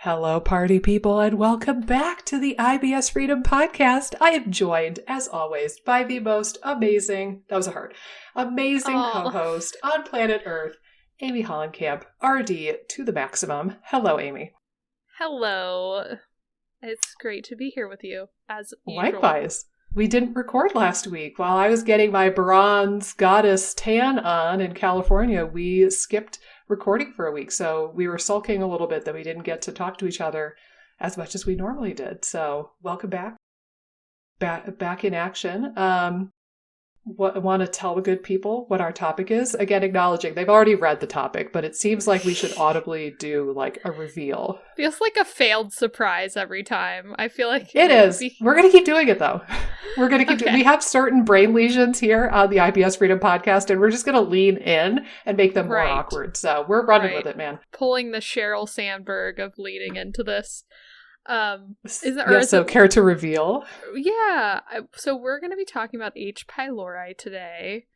Hello, party people, and welcome back to the IBS Freedom Podcast. I am joined, as always, by the most amazing, amazing co-host on planet Earth, Amy Hollenkamp, RD to the maximum. Hello, Amy. Hello. It's great to be here with you, as usual. Likewise. We didn't record last week. While I was getting my bronze goddess tan on in California, we skipped recording for a week. So we were sulking a little bit that we didn't get to talk to each other as much as we normally did. So welcome back. Back in action. Want to tell the good people what our topic is? Again, acknowledging they've already read the topic, but it seems like we should audibly do like a reveal. Feels like a failed surprise every time. I feel like it is. We're going to keep doing it though. We're going to keep doing it. We have certain brain lesions here on the IBS Freedom Podcast, and we're just going to lean in and make them more awkward. So we're running with it, man. Pulling the Sheryl Sandberg of leading into this. Care to reveal? Yeah. So we're going to be talking about H. pylori today.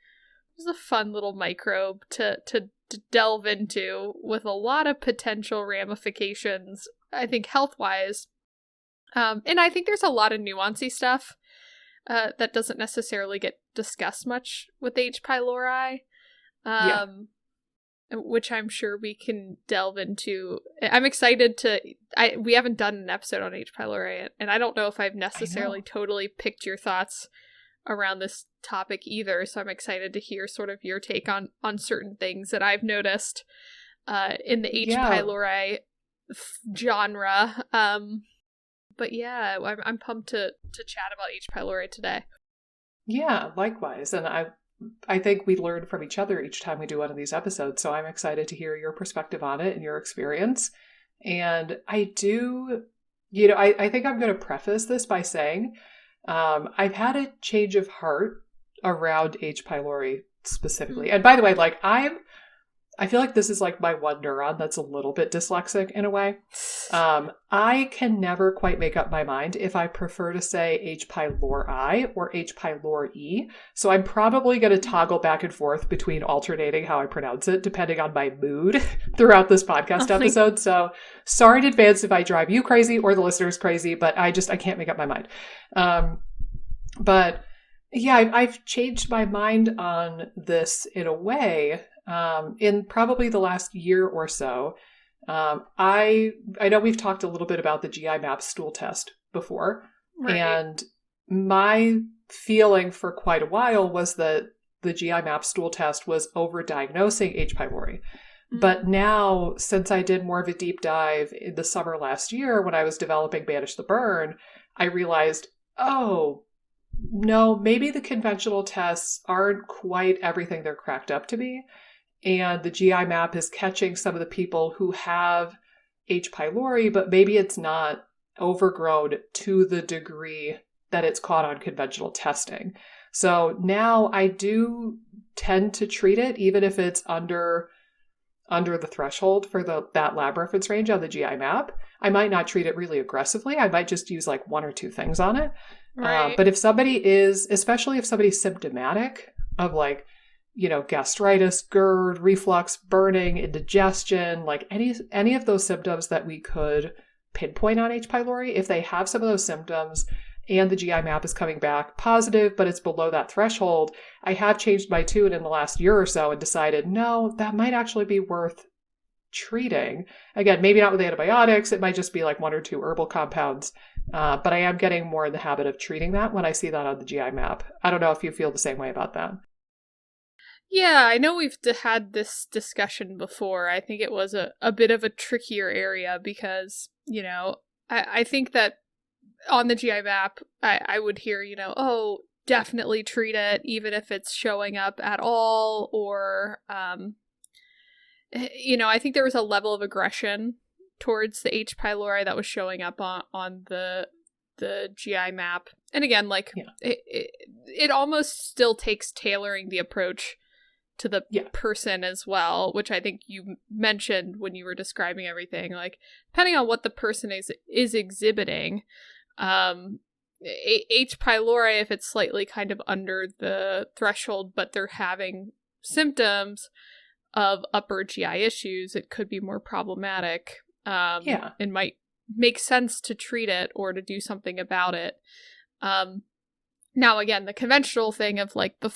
It's a fun little microbe to delve into with a lot of potential ramifications, I think, health-wise. And I think there's a lot of nuancy stuff that doesn't necessarily get discussed much with H. pylori. Which I'm sure we can delve into. I'm excited we haven't done an episode on H. pylori, and I don't know if I've necessarily totally picked your thoughts around this topic either, so I'm excited to hear sort of your take on certain things that I've noticed in the H. pylori genre. But yeah, I'm pumped to chat about H. pylori today. Yeah, likewise. And I think we learn from each other each time we do one of these episodes. So I'm excited to hear your perspective on it and your experience. And I think I'm going to preface this by saying I've had a change of heart around H. pylori specifically. Mm-hmm. And by the way, like I feel like this is like my one neuron that's a little bit dyslexic in a way. I can never quite make up my mind if I prefer to say H. pylori or H. pylori. So I'm probably going to toggle back and forth between alternating how I pronounce it depending on my mood throughout this podcast episode. So sorry in advance if I drive you crazy or the listeners crazy, but I can't make up my mind. But yeah, I've changed my mind on this in a way. In probably the last year or so. I know we've talked a little bit about the GI map stool test before, and my feeling for quite a while was that the GI map stool test was overdiagnosing H. pylori. Mm-hmm. But now, since I did more of a deep dive in the summer last year when I was developing Banish the Burn, I realized, oh, no, maybe the conventional tests aren't quite everything they're cracked up to be. And the GI map is catching some of the people who have H. pylori, but maybe it's not overgrown to the degree that it's caught on conventional testing. So now I do tend to treat it, even if it's under the threshold for that lab reference range on the GI map. I might not treat it really aggressively. I might just use like one or two things on it. Right. But if somebody is, especially if somebody's symptomatic of like, gastritis, GERD, reflux, burning, indigestion, like any of those symptoms that we could pinpoint on H. pylori, if they have some of those symptoms and the GI map is coming back positive, but it's below that threshold, I have changed my tune in the last year or so and decided, no, that might actually be worth treating. Again, maybe not with antibiotics. It might just be like one or two herbal compounds. But I am getting more in the habit of treating that when I see that on the GI map. I don't know if you feel the same way about that. Yeah, I know we've had this discussion before. I think it was a bit of a trickier area because, I think that on the GI map, I would hear, oh, definitely treat it, even if it's showing up at all, or, I think there was a level of aggression towards the H. pylori that was showing up on the GI map. And again, it almost still takes tailoring the approach to the person as well, which I think you mentioned when you were describing everything, like depending on what the person is exhibiting, H. pylori, if it's slightly kind of under the threshold, but they're having symptoms of upper GI issues, it could be more problematic. And might makes sense to treat it or to do something about it. Now, again, the conventional thing of like the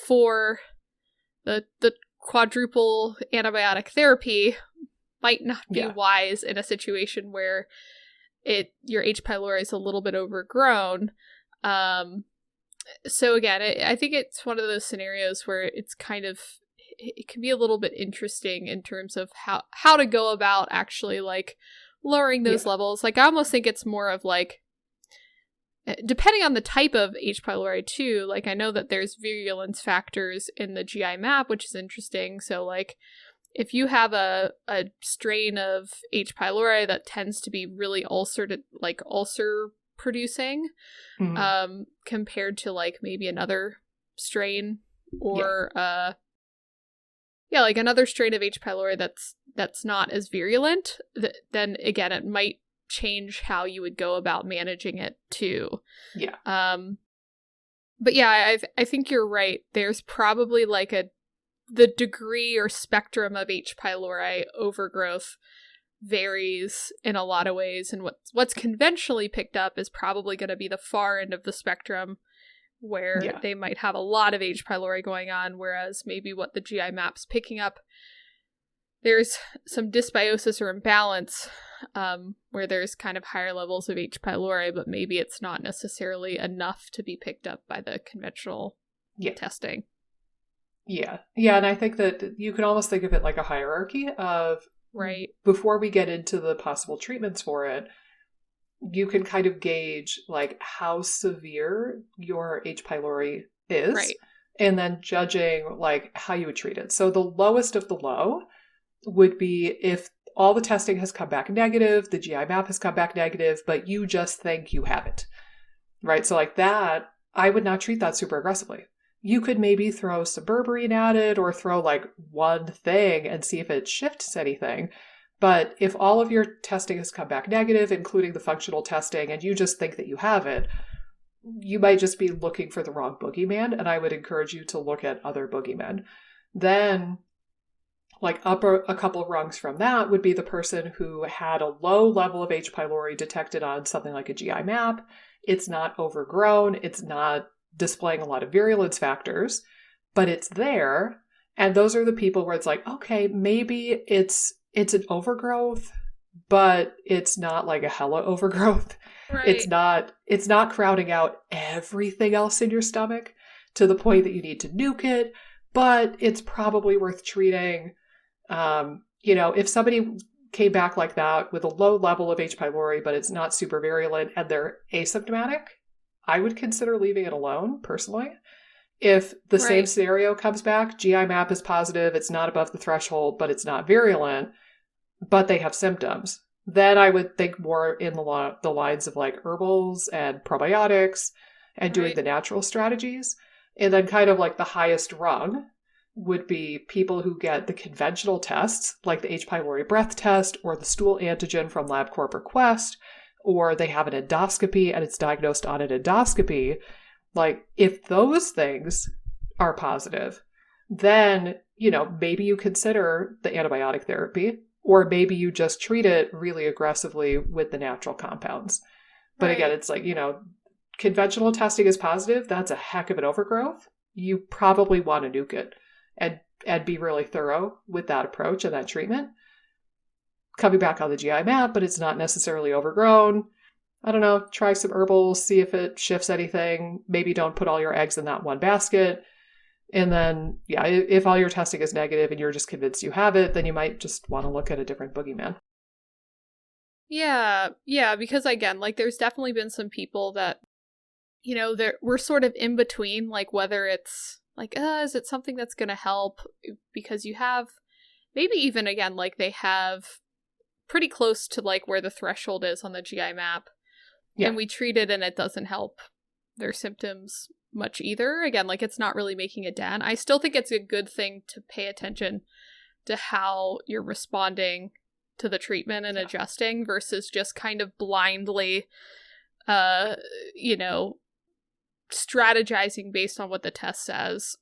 quadruple antibiotic therapy might not be wise in a situation where your H. pylori is a little bit overgrown. So again, I think it's one of those scenarios where it's kind of, it can be a little bit interesting in terms of how to go about actually like lowering those levels. Like, I almost think it's more of like, depending on the type of H. pylori too, like I know that there's virulence factors in the GI map, which is interesting. So like if you have a strain of H. pylori that tends to be really ulcer producing, compared to like maybe another strain or like another strain of H. pylori that's not as virulent, then again it might change how you would go about managing it too. But yeah, I think you're right. There's probably like the degree or spectrum of H. pylori overgrowth varies in a lot of ways, and what's conventionally picked up is probably going to be the far end of the spectrum where they might have a lot of H. pylori going on, whereas maybe what the GI map's picking up, there's some dysbiosis or imbalance where there's kind of higher levels of H. pylori, but maybe it's not necessarily enough to be picked up by the conventional testing. Yeah, and I think that you can almost think of it like a hierarchy of, before we get into the possible treatments for it, you can kind of gauge like how severe your H. pylori is, and then judging like how you would treat it. So the lowest of the low would be if all the testing has come back negative, the GI map has come back negative, but you just think you have it, right? So like that, I would not treat that super aggressively. You could maybe throw some berberine at it or throw like one thing and see if it shifts anything. But if all of your testing has come back negative, including the functional testing, and you just think that you have it, you might just be looking for the wrong boogeyman, and I would encourage you to look at other boogeymen. Then, like up a couple of rungs from that would be the person who had a low level of H. pylori detected on something like a GI map. It's not overgrown. It's not displaying a lot of virulence factors, but it's there. And those are the people where it's like, okay, maybe it's an overgrowth, but it's not like a hella overgrowth. It's not crowding out everything else in your stomach to the point that you need to nuke it, but it's probably worth treating. If somebody came back like that with a low level of H. pylori, but it's not super virulent and they're asymptomatic, I would consider leaving it alone, personally. If the same scenario comes back, GI map is positive, it's not above the threshold, but it's not virulent, but they have symptoms, then I would think more in the lines of like herbals and probiotics and doing the natural strategies. And then kind of like the highest rung would be people who get the conventional tests, like the H. pylori breath test or the stool antigen from LabCorp or Quest, or they have an endoscopy and it's diagnosed on an endoscopy. Like, if those things are positive, then, maybe you consider the antibiotic therapy, or maybe you just treat it really aggressively with the natural compounds. But again, it's like, conventional testing is positive. That's a heck of an overgrowth. You probably want to nuke it and be really thorough with that approach and that treatment. Coming back on the GI map, but it's not necessarily overgrown. I don't know, try some herbals, see if it shifts anything. Maybe don't put all your eggs in that one basket. And then, if all your testing is negative and you're just convinced you have it, then you might just want to look at a different boogeyman. Yeah, because again, like there's definitely been some people that, we're sort of in between, like whether it's like, is it something that's going to help? Because you have, maybe even again, like they have pretty close to like where the threshold is on the GI map. Yeah. And we treat it and it doesn't help their symptoms much either. Again, like it's not really making a dent. I still think it's a good thing to pay attention to how you're responding to the treatment and adjusting versus just kind of blindly, strategizing based on what the test says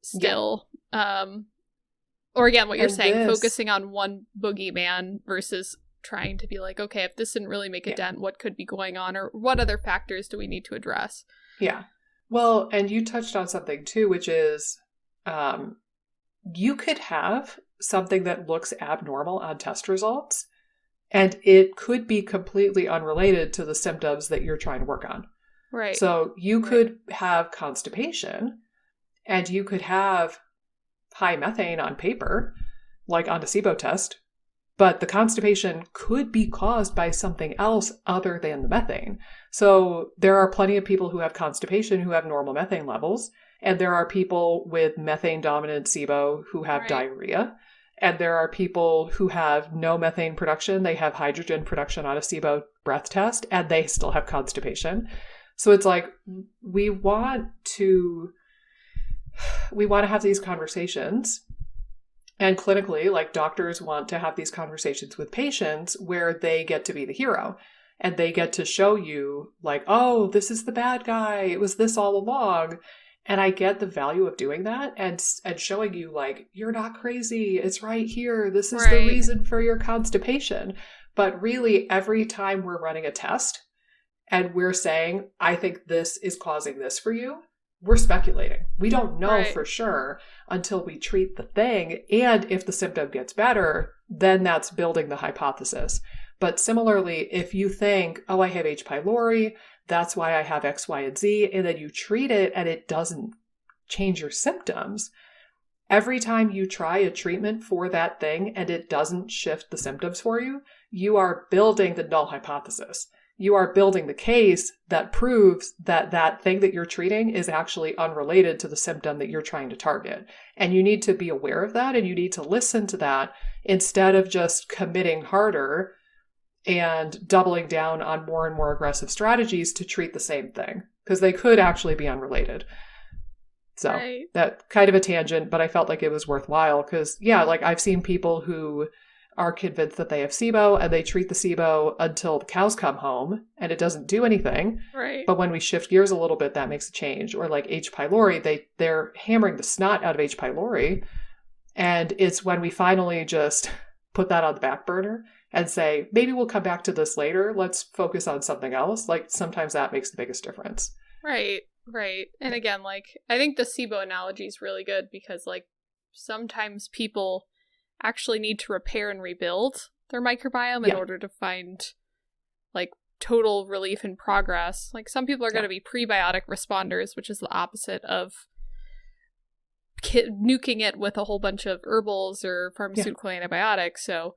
still. Yeah. Or again, what you're saying, focusing on one boogeyman versus trying to be like, okay, if this didn't really make a dent, what could be going on, or what other factors do we need to address? Yeah. Well, and you touched on something too, which is you could have something that looks abnormal on test results, and it could be completely unrelated to the symptoms that you're trying to work on. Right. So you could have constipation, and you could have high methane on paper, like on a SIBO test, but the constipation could be caused by something else other than the methane. So there are plenty of people who have constipation who have normal methane levels, and there are people with methane-dominant SIBO who have diarrhea, and there are people who have no methane production. They have hydrogen production on a SIBO breath test, and they still have constipation. So it's like we want to have these conversations. And clinically, like doctors want to have these conversations with patients where they get to be the hero and they get to show you like, oh, this is the bad guy. It was this all along. And I get the value of doing that and showing you like, you're not crazy. It's right here. This is the reason for your constipation. But really, every time we're running a test and we're saying, I think this is causing this for you, we're speculating. We don't know for sure until we treat the thing. And if the symptom gets better, then that's building the hypothesis. But similarly, if you think, oh, I have H. pylori, that's why I have X, Y, and Z, and then you treat it and it doesn't change your symptoms, every time you try a treatment for that thing and it doesn't shift the symptoms for you, you are building the null hypothesis. You are building the case that proves that that thing that you're treating is actually unrelated to the symptom that you're trying to target. And you need to be aware of that, and you need to listen to that instead of just committing harder and doubling down on more and more aggressive strategies to treat the same thing, because they could actually be unrelated. So that kind of a tangent, but I felt like it was worthwhile because, like I've seen people who are convinced that they have SIBO and they treat the SIBO until the cows come home and it doesn't do anything. Right. But when we shift gears a little bit, that makes a change. Or like H. pylori, they're hammering the snot out of H. pylori. And it's when we finally just put that on the back burner and say, maybe we'll come back to this later. Let's focus on something else. Like sometimes that makes the biggest difference. Right. Right. And again, like I think the SIBO analogy is really good because like sometimes people actually need to repair and rebuild their microbiome in order to find like total relief and progress. Like some people are going to be prebiotic responders, which is the opposite of nuking it with a whole bunch of herbals or pharmaceutical antibiotics. So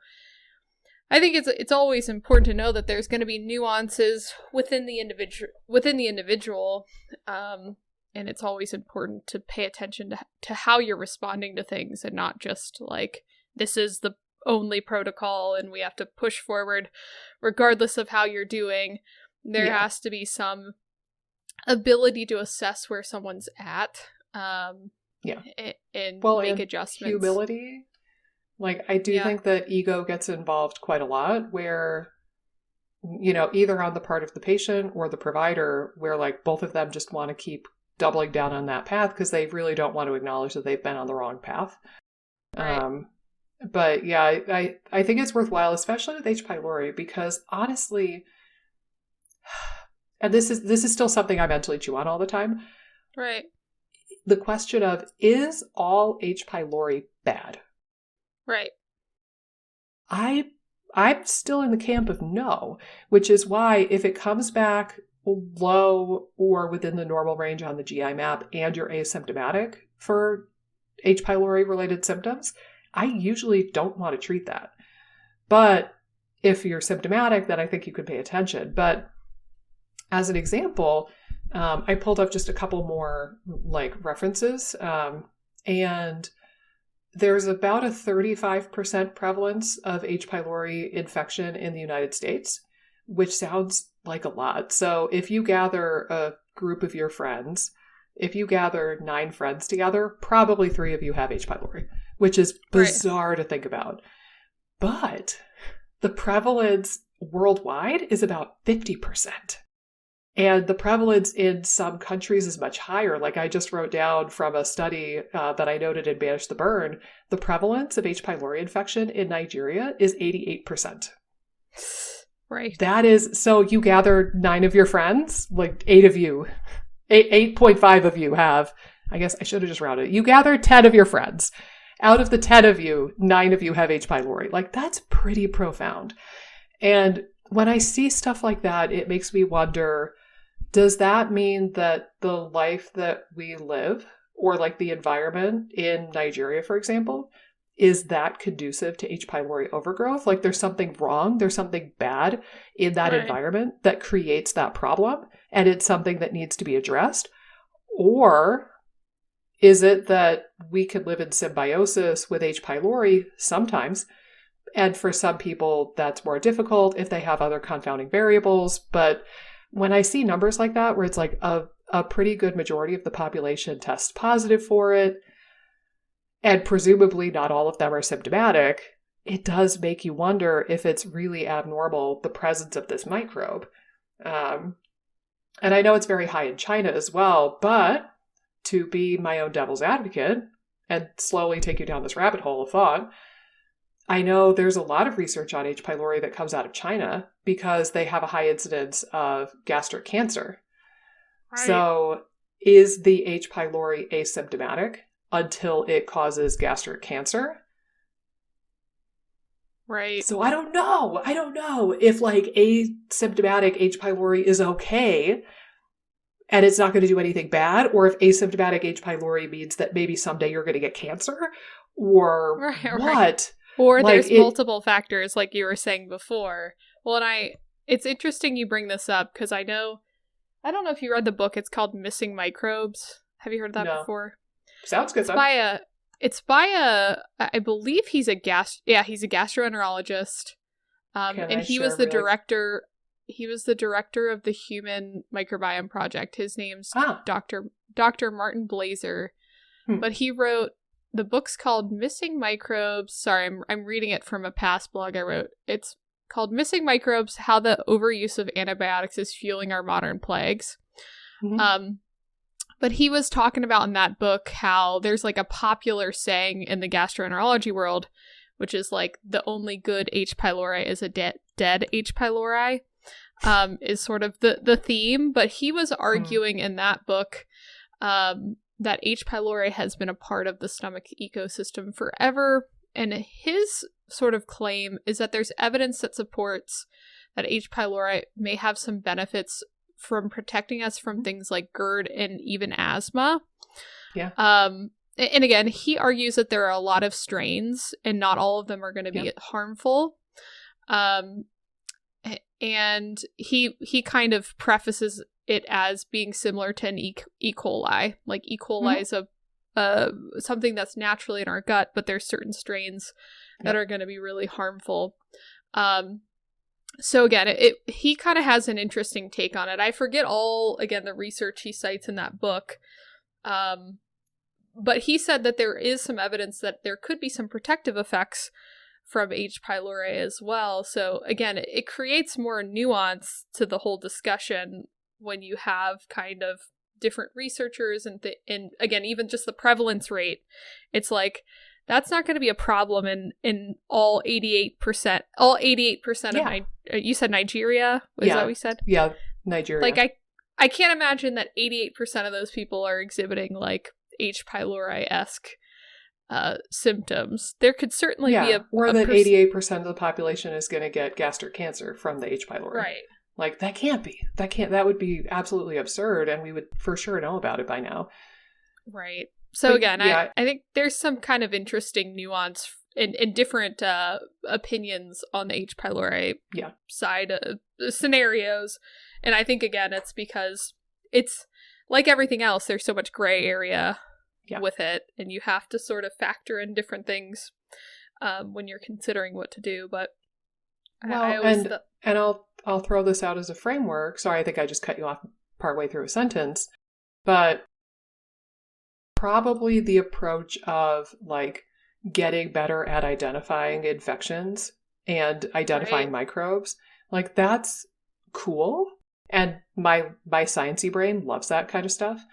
I think it's always important to know that there's going to be nuances within the individual, and it's always important to pay attention to how you're responding to things and not just like, this is the only protocol and we have to push forward regardless of how you're doing. There has to be some ability to assess where someone's at and make adjustments. Humility. Like, I do think that ego gets involved quite a lot where, either on the part of the patient or the provider, where like both of them just want to keep doubling down on that path because they really don't want to acknowledge that they've been on the wrong path. Right. But I think it's worthwhile, especially with H. pylori, because honestly, and this is still something I mentally chew on all the time. Right. The question of, is all H. pylori bad? Right. I'm still in the camp of no, which is why if it comes back low or within the normal range on the GI map and you're asymptomatic for H. pylori related symptoms, I usually don't want to treat that. But if you're symptomatic, then I think you could pay attention. But as an example, I pulled up just a couple more like references, and there's about a 35% prevalence of H. pylori infection in the United States, which sounds like a lot. So if you gather a group of your friends, if you gather 9 friends together, probably 3 of you have H. pylori, which is bizarre to think about. But the prevalence worldwide is about 50%. And the prevalence in some countries is much higher. Like I just wrote down from a study that I noted in Banish the Burn, the prevalence of H. pylori infection in Nigeria is 88%. Right. That is, so you gather 9 of your friends, like 8 of you, 8.5 of you have, I guess I should have just rounded it. You gather 10 of your friends. Out of the 10 of you, 9 of you have H. pylori. Like, that's pretty profound. And when I see stuff like that, it makes me wonder, does that mean that the life that we live, or like the environment in Nigeria, for example, is that conducive to H. pylori overgrowth? Like, there's something wrong, there's something bad in that environment that creates that problem, and it's something that needs to be addressed? Or is it that we can live in symbiosis with H. pylori sometimes, and for some people that's more difficult if they have other confounding variables? But when I see numbers like that, where it's like a pretty good majority of the population tests positive for it, and presumably not all of them are symptomatic, it does make you wonder if it's really abnormal, the presence of this microbe. And I know it's very high in China as well, but to be my own devil's advocate and slowly take you down this rabbit hole of thought, I know there's a lot of research on H. pylori that comes out of China because they have a high incidence of gastric cancer. Right. So is the H. pylori asymptomatic until it causes gastric cancer? Right. So I don't know. I don't know if like asymptomatic H. pylori is okay and it's not going to do anything bad, or if asymptomatic H. pylori means that maybe someday you're going to get cancer, or what? Right. Or like there's multiple factors, like you were saying before. Well, and it's interesting you bring this up, because I don't know if you read the book. It's called Missing Microbes. Have you heard that before? Sounds good. It's by I believe he's a gastroenterologist. And he was the director. He was the director of the Human Microbiome Project. His name's Dr. Martin Blazer. But he wrote, the book's called Missing Microbes. Sorry, I'm reading it from a past blog I wrote. It's called Missing Microbes, How the Overuse of Antibiotics is Fueling Our Modern Plagues. Mm-hmm. But he was talking about in that book how there's like a popular saying in the gastroenterology world, which is like the only good H. pylori is a dead H. pylori. Is sort of the theme, but he was arguing in that book that H. pylori has been a part of the stomach ecosystem forever, and his sort of claim is that there's evidence that supports that H. pylori may have some benefits from protecting us from things like GERD and even asthma. Yeah. And again, he argues that there are a lot of strains, and not all of them are going to be harmful. And he kind of prefaces it as being similar to an E. coli. Like E. coli is something that's naturally in our gut, but there's certain strains that are going to be really harmful. So again, he kind of has an interesting take on it. I forget the research he cites in that book. But he said that there is some evidence that there could be some protective effects from H. pylori as well. So again, it creates more nuance to the whole discussion when you have kind of different researchers and again, even just the prevalence rate. It's like, that's not going to be a problem in all 88%. All 88% of you said Nigeria? Is that what we said? Yeah, Nigeria. Like I can't imagine that 88% of those people are exhibiting like H. pylori-esque symptoms. There could certainly be or that 88% of the population is going to get gastric cancer from the H. pylori. Right. Like, that can't be. That would be absolutely absurd, and we would for sure know about it by now. Right. So again, I think there's some kind of interesting nuance in different opinions on the H. pylori side of scenarios. And I think, again, it's because it's like everything else, there's so much gray area with it, and you have to sort of factor in different things when you're considering what to do. But I'll throw this out as a framework. Sorry, I think I just cut you off partway through a sentence. But probably the approach of like getting better at identifying infections and identifying microbes, like, that's cool. And my sciencey brain loves that kind of stuff.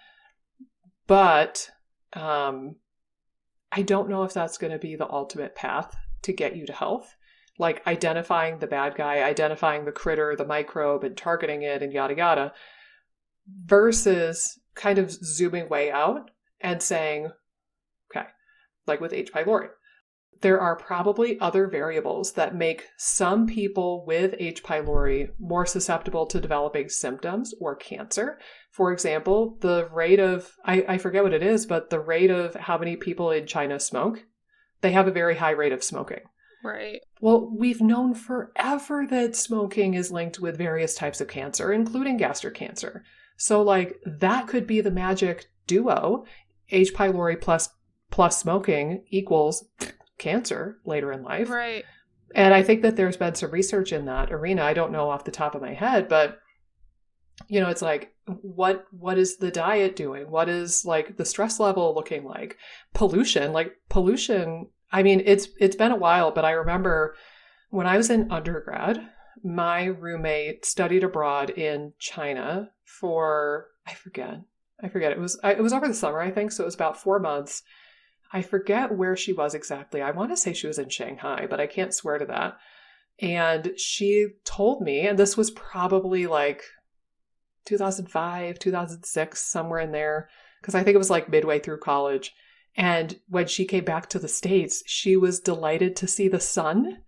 But I don't know if that's going to be the ultimate path to get you to health. like identifying the bad guy, identifying the critter, the microbe, and targeting it and yada yada, versus kind of zooming way out and saying, okay, like with H. pylori, there are probably other variables that make some people with H. pylori more susceptible to developing symptoms or cancer. For example, the rate of, I forget what it is, but the rate of how many people in China smoke, they have a very high rate of smoking. Right. Well, we've known forever that smoking is linked with various types of cancer, including gastric cancer. So like that could be the magic duo. H. pylori plus smoking equals cancer later in life. Right. And I think that there's been some research in that arena. I don't know off the top of my head, but you know, it's like, what is the diet doing? What is like the stress level looking like? Pollution, I mean, it's been a while, but I remember when I was in undergrad, my roommate studied abroad in China for, I forget. It was over the summer, I think. So it was about 4 months. I forget where she was exactly. I want to say she was in Shanghai, but I can't swear to that. And she told me, and this was probably like 2005, 2006, somewhere in there, because I think it was like midway through college. And when she came back to the States, she was delighted to see the sun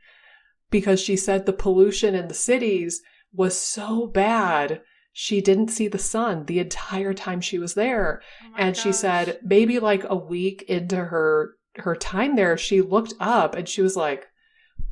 because she said the pollution in the cities was so bad. She didn't see the sun the entire time she was there. And she said maybe like a week into her time there, she looked up and she was like,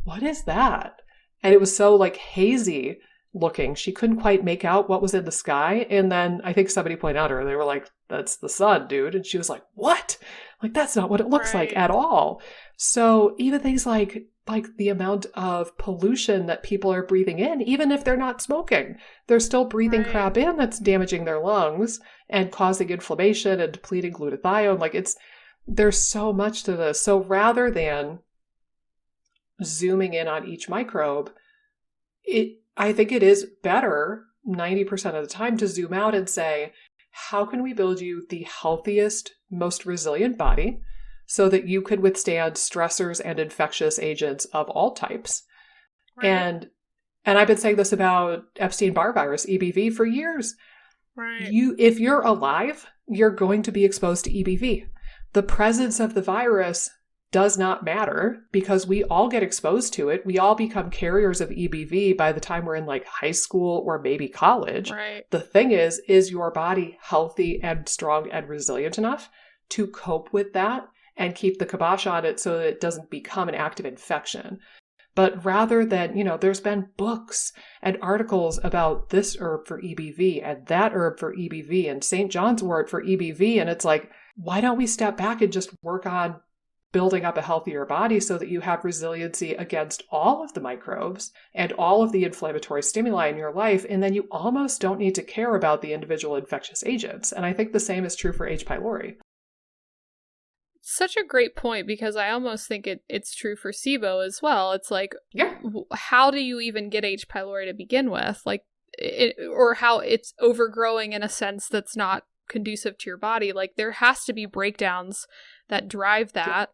what is that? And it was so like hazy looking. She couldn't quite make out what was in the sky. And then I think somebody pointed out to her, they were like, that's the sun, dude. And she was like, what? Like, that's not what it looks like at all. So even things like the amount of pollution that people are breathing in, even if they're not smoking, they're still breathing crap in that's damaging their lungs and causing inflammation and depleting glutathione. Like there's so much to this. So rather than zooming in on each microbe, I think it is better 90% of the time to zoom out and say, how can we build you the healthiest, most resilient body so that you could withstand stressors and infectious agents of all types? Right. And I've been saying this about Epstein-Barr virus, EBV, for years. Right. If you're alive, you're going to be exposed to EBV. The presence of the virus does not matter because we all get exposed to it. We all become carriers of EBV by the time we're in like high school or maybe college. Right. The thing is your body healthy and strong and resilient enough to cope with that and keep the kibosh on it so that it doesn't become an active infection? But rather than, there's been books and articles about this herb for EBV and that herb for EBV and St. John's wort for EBV. And it's like, why don't we step back and just work on building up a healthier body so that you have resiliency against all of the microbes and all of the inflammatory stimuli in your life, and then you almost don't need to care about the individual infectious agents. And I think the same is true for H. pylori. Such a great point, because I almost think it's true for SIBO as well. It's like, yeah, how do you even get H. pylori to begin with? Like, or how it's overgrowing in a sense that's not conducive to your body. Like, there has to be breakdowns that drive that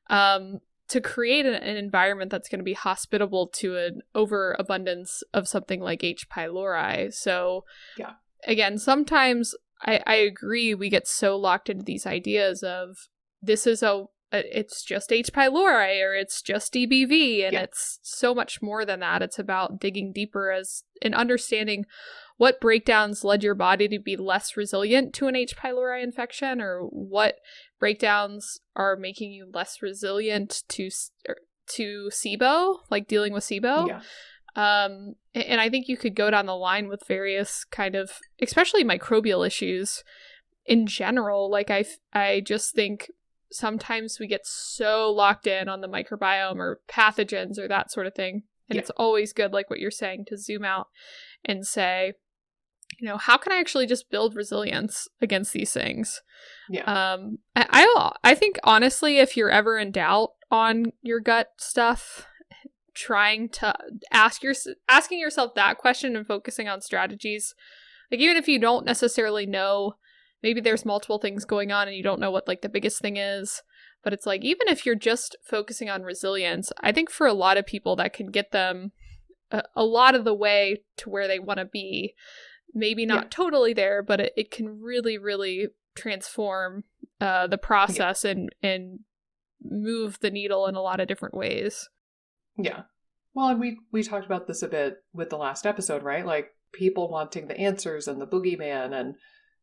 to create an environment that's going to be hospitable to an overabundance of something like H. pylori. So, yeah, again, sometimes I agree we get so locked into these ideas of this is it's just H. pylori or it's just EBV, and it's so much more than that. It's about digging deeper and understanding what breakdowns led your body to be less resilient to an H. pylori infection, or what breakdowns are making you less resilient to SIBO, like dealing with SIBO. Yeah. And I think you could go down the line with various kind of, especially microbial issues in general. Like I just think sometimes we get so locked in on the microbiome or pathogens or that sort of thing. And it's always good, like what you're saying, to zoom out and say, how can I actually just build resilience against these things? Yeah. I think, honestly, if you're ever in doubt on your gut stuff, trying to asking yourself that question and focusing on strategies, like, even if you don't necessarily know, maybe there's multiple things going on and you don't know what like the biggest thing is, But it's like, even if you're just focusing on resilience, I think for a lot of people that can get them a lot of the way to where they want to be. Maybe not totally there, but it can really, really transform the process and move the needle in a lot of different ways. Yeah. Well, and we talked about this a bit with the last episode, right? Like people wanting the answers and the boogeyman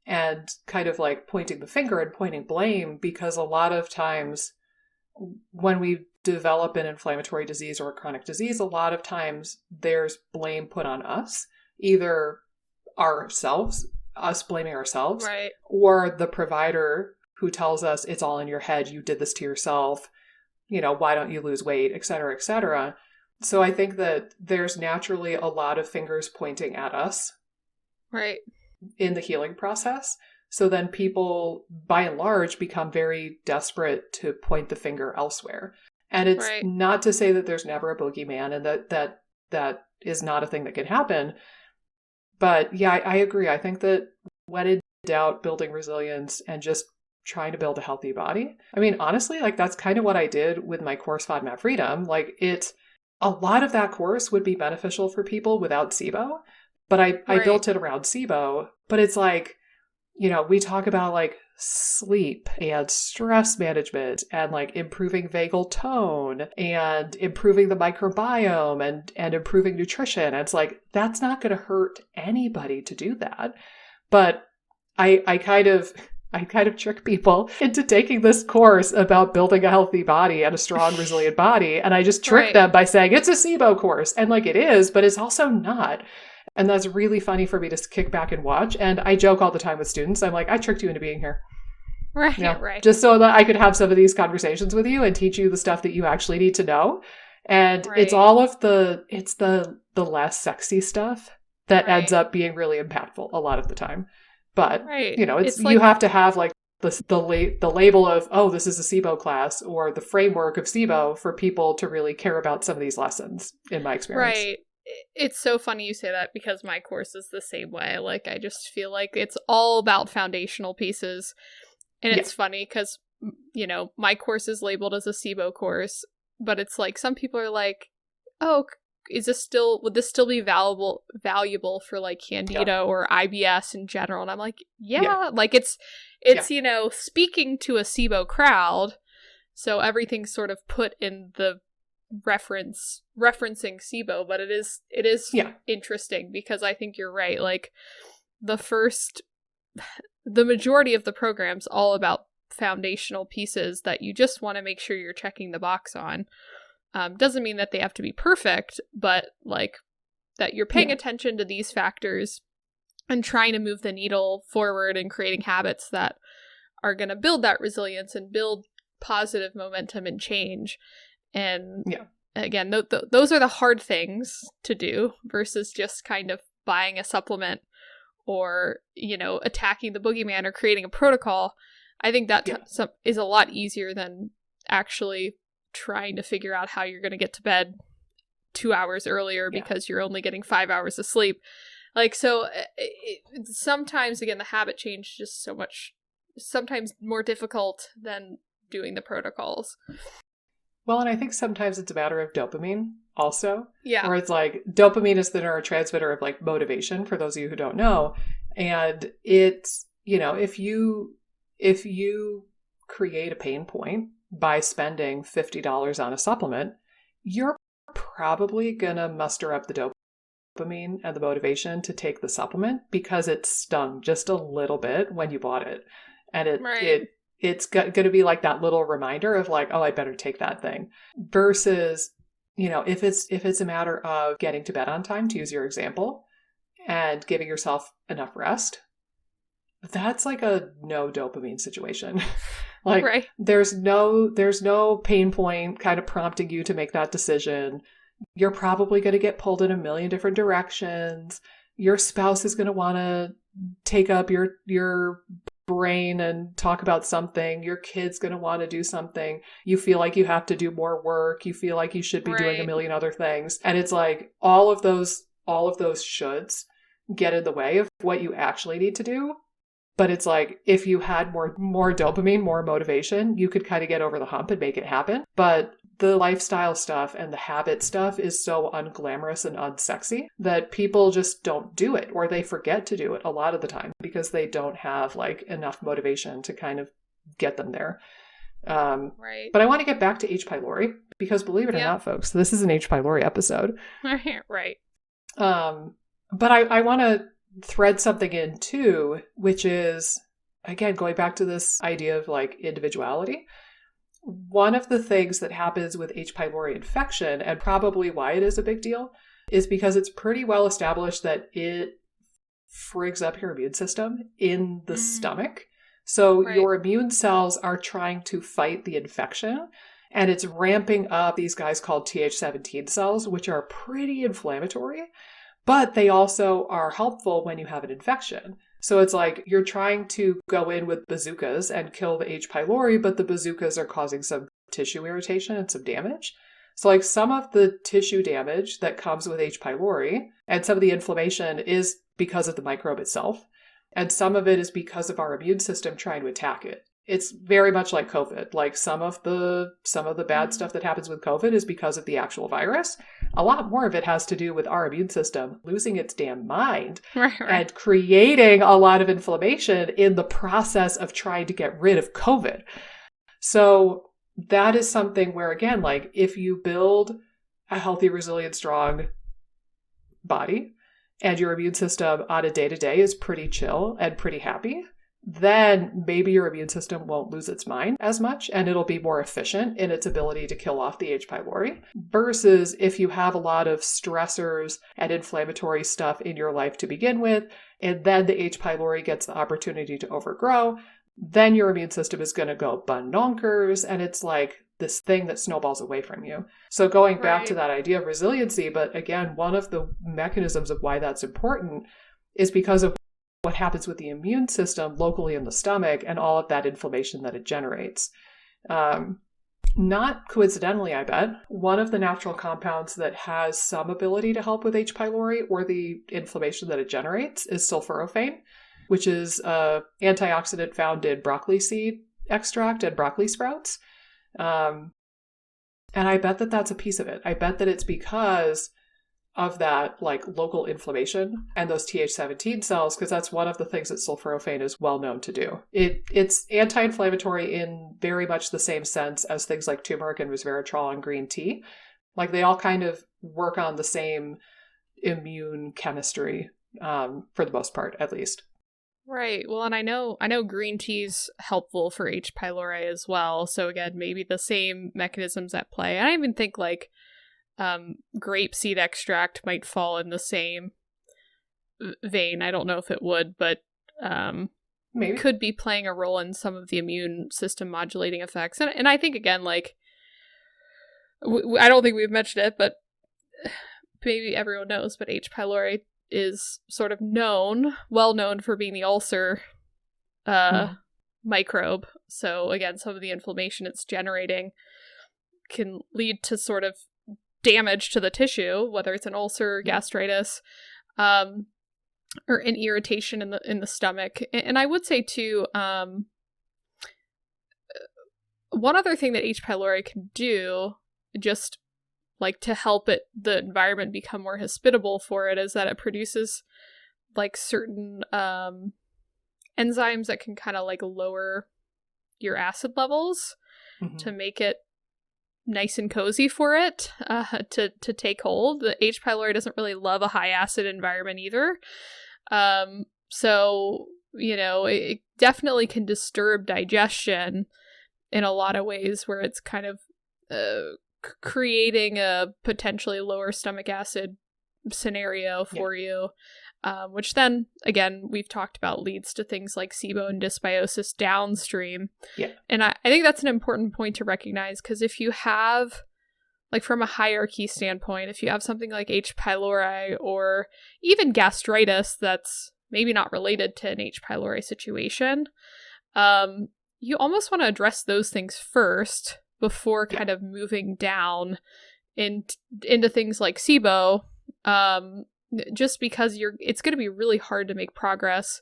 and kind of like pointing the finger and pointing blame, because a lot of times when we develop an inflammatory disease or a chronic disease, a lot of times there's blame put on us, either us blaming ourselves, right, or the provider who tells us it's all in your head, you did this to yourself, why don't you lose weight, et cetera, et cetera. So I think that there's naturally a lot of fingers pointing at us, right, in the healing process. So then people, by and large, become very desperate to point the finger elsewhere. And it's not to say that there's never a boogeyman and that is not a thing that can happen. But yeah, I agree. I think that when in doubt, building resilience and just trying to build a healthy body. I mean, honestly, like that's kind of what I did with my course FODMAP Freedom. Like a lot of that course would be beneficial for people without SIBO, but I built it around SIBO. But it's like, we talk about like sleep and stress management and like improving vagal tone and improving the microbiome and improving nutrition. And it's like, that's not going to hurt anybody to do that. But I kind of trick people into taking this course about building a healthy body and a strong, resilient body. And I just trick them by saying it's a SIBO course. And like it is, but it's also not. And that's really funny for me to kick back and watch. And I joke all the time with students. I'm like, I tricked you into being here. Right, right. Just so that I could have some of these conversations with you and teach you the stuff that you actually need to know. And it's all of it's the less sexy stuff that ends up being really impactful a lot of the time. But, it's like, you have to have like the label of, oh, this is a SIBO class, or the framework of SIBO for people to really care about some of these lessons, in my experience. Right. It's so funny you say that, because my course is the same way. Like, I just feel like it's all about foundational pieces. And it's funny because, my course is labeled as a SIBO course, but it's like some people are like, oh, would this still be valuable for like Candida or IBS in general? And I'm like, like it's speaking to a SIBO crowd. So everything's sort of put in the referencing SIBO, but it is interesting, because I think you're right. Like the majority of the program's all about foundational pieces that you just want to make sure you're checking the box on. Doesn't mean that they have to be perfect, but like that you're paying attention to these factors and trying to move the needle forward and creating habits that are going to build that resilience and build positive momentum and change. And again, those are the hard things to do versus just kind of buying a supplement or, attacking the boogeyman or creating a protocol. I think that is a lot easier than actually trying to figure out how you're going to get to bed 2 hours earlier because you're only getting 5 hours of sleep. Like, so sometimes, again, the habit change is just sometimes more difficult than doing the protocols. Well, and I think sometimes it's a matter of dopamine also. Yeah. Where it's like, dopamine is the neurotransmitter of like motivation, for those of you who don't know. And it's, if you create a pain point by spending $50 on a supplement, you're probably going to muster up the dopamine and the motivation to take the supplement because it stung just a little bit when you bought it. And it's going to be like that little reminder of like, oh, I better take that thing. Versus, if it's a matter of getting to bed on time, to use your example, and giving yourself enough rest, that's like a no dopamine situation. Like there's no pain point kind of prompting you to make that decision. You're probably going to get pulled in a million different directions. Your spouse is going to want to take up your brain and talk about something. Your kid's going to want to do something. You feel like you have to do more work. You feel like you should be doing a million other things. And it's like all of those shoulds get in the way of what you actually need to do, But it's like, if you had more dopamine, more motivation, you could kind of get over the hump and make it happen. But the lifestyle stuff and the habit stuff is so unglamorous and unsexy that people just don't do it, or they forget to do it a lot of the time because they don't have like enough motivation to kind of get them there. Right. But I want to get back to H. pylori because, believe it or not, folks, this is an H. pylori episode. Right. But I want to thread something in too, which is, again, going back to this idea of like individuality. One of the things that happens with H. pylori infection, and probably why it is a big deal, is because it's pretty well established that it frigs up your immune system in the stomach. So your immune cells are trying to fight the infection, and it's ramping up these guys called Th17 cells, which are pretty inflammatory, but they also are helpful when you have an infection. So it's like you're trying to go in with bazookas and kill the H. pylori, but the bazookas are causing some tissue irritation and some damage. So like some of the tissue damage that comes with H. pylori and some of the inflammation is because of the microbe itself. And some of it is because of our immune system trying to attack it. It's very much like COVID. Like some of the bad stuff that happens with COVID is because of the actual virus. A lot more of it has to do with our immune system losing its damn mind and creating a lot of inflammation in the process of trying to get rid of COVID. So that is something where, again, like if you build a healthy, resilient, strong body, and your immune system on a day-to-day is pretty chill and pretty happy, then maybe your immune system won't lose its mind as much and it'll be more efficient in its ability to kill off the H. pylori. Versus if you have a lot of stressors and inflammatory stuff in your life to begin with, and then the H. pylori gets the opportunity to overgrow, then your immune system is going to go bonkers, and it's like this thing that snowballs away from you. So going back to that idea of resiliency, but again, one of the mechanisms of why that's important is because of what happens with the immune system locally in the stomach and all of that inflammation that it generates. Not coincidentally, I bet, one of the natural compounds that has some ability to help with H. pylori or the inflammation that it generates is sulforaphane, which is an antioxidant found in broccoli seed extract and broccoli sprouts. And I bet that that's a piece of it. I bet that it's because of that like local inflammation and those Th17 cells, because that's one of the things that sulforaphane is well known to do. It's anti-inflammatory in very much the same sense as things like turmeric and resveratrol and green tea. Like they all kind of work on the same immune chemistry, for the most part, at least. Right. Well, and I know green tea's helpful for H. pylori as well. So again, maybe the same mechanisms at play. I even think like grape seed extract might fall in the same vein. I don't know if it would, but maybe could be playing a role in some of the immune system modulating effects. And I think again, like I don't think we've mentioned it, but maybe everyone knows, but H. pylori is sort of well known for being the ulcer microbe. So again, some of the inflammation it's generating can lead to sort of damage to the tissue, whether it's an ulcer, gastritis, or an irritation in the stomach. And I would say too, one other thing that H. pylori can do, just like to help the environment become more hospitable for it, is that it produces like certain enzymes that can kind of like lower your acid levels to make it nice and cozy for it to take hold. The H. pylori doesn't really love a high acid environment either. So, you know, it definitely can disturb digestion in a lot of ways where it's kind of creating a potentially lower stomach acid scenario for you, which then, again, we've talked about leads to things like SIBO and dysbiosis downstream. Yeah. And I think that's an important point to recognize, because if you have, like from a hierarchy standpoint, if you have something like H. pylori or even gastritis that's maybe not related to an H. pylori situation, you almost want to address those things first before kind of moving down into things like SIBO, just because it's going to be really hard to make progress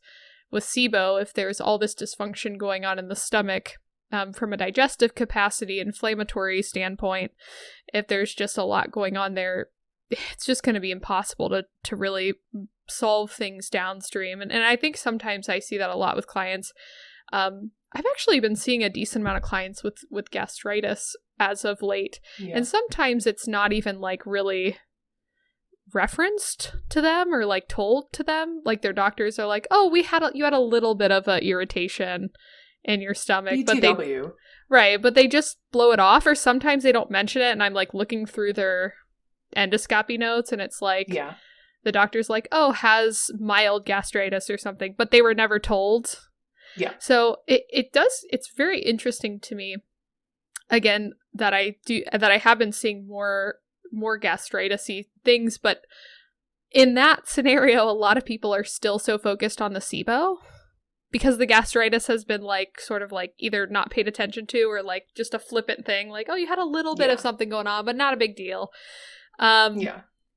with SIBO, if there's all this dysfunction going on in the stomach, from a digestive capacity, inflammatory standpoint, if there's just a lot going on there, it's just going to be impossible to really solve things downstream. And I think sometimes I see that a lot with clients. I've actually been seeing a decent amount of clients with gastritis as of late. Yeah. And sometimes it's not even like really referenced to them or like told to them. Like their doctors are like, oh, you had a little bit of a irritation in your stomach. BTW. But they just blow it off, or sometimes they don't mention it, and I'm like looking through their endoscopy notes and it's like, yeah, the doctor's like, oh, has mild gastritis or something, but they were never told. Yeah. So it's very interesting to me, again, that I have been seeing more gastritis-y things, but in that scenario, a lot of people are still so focused on the SIBO because the gastritis has been like sort of like either not paid attention to or like just a flippant thing, like, oh, you had a little bit of something going on, but not a big deal.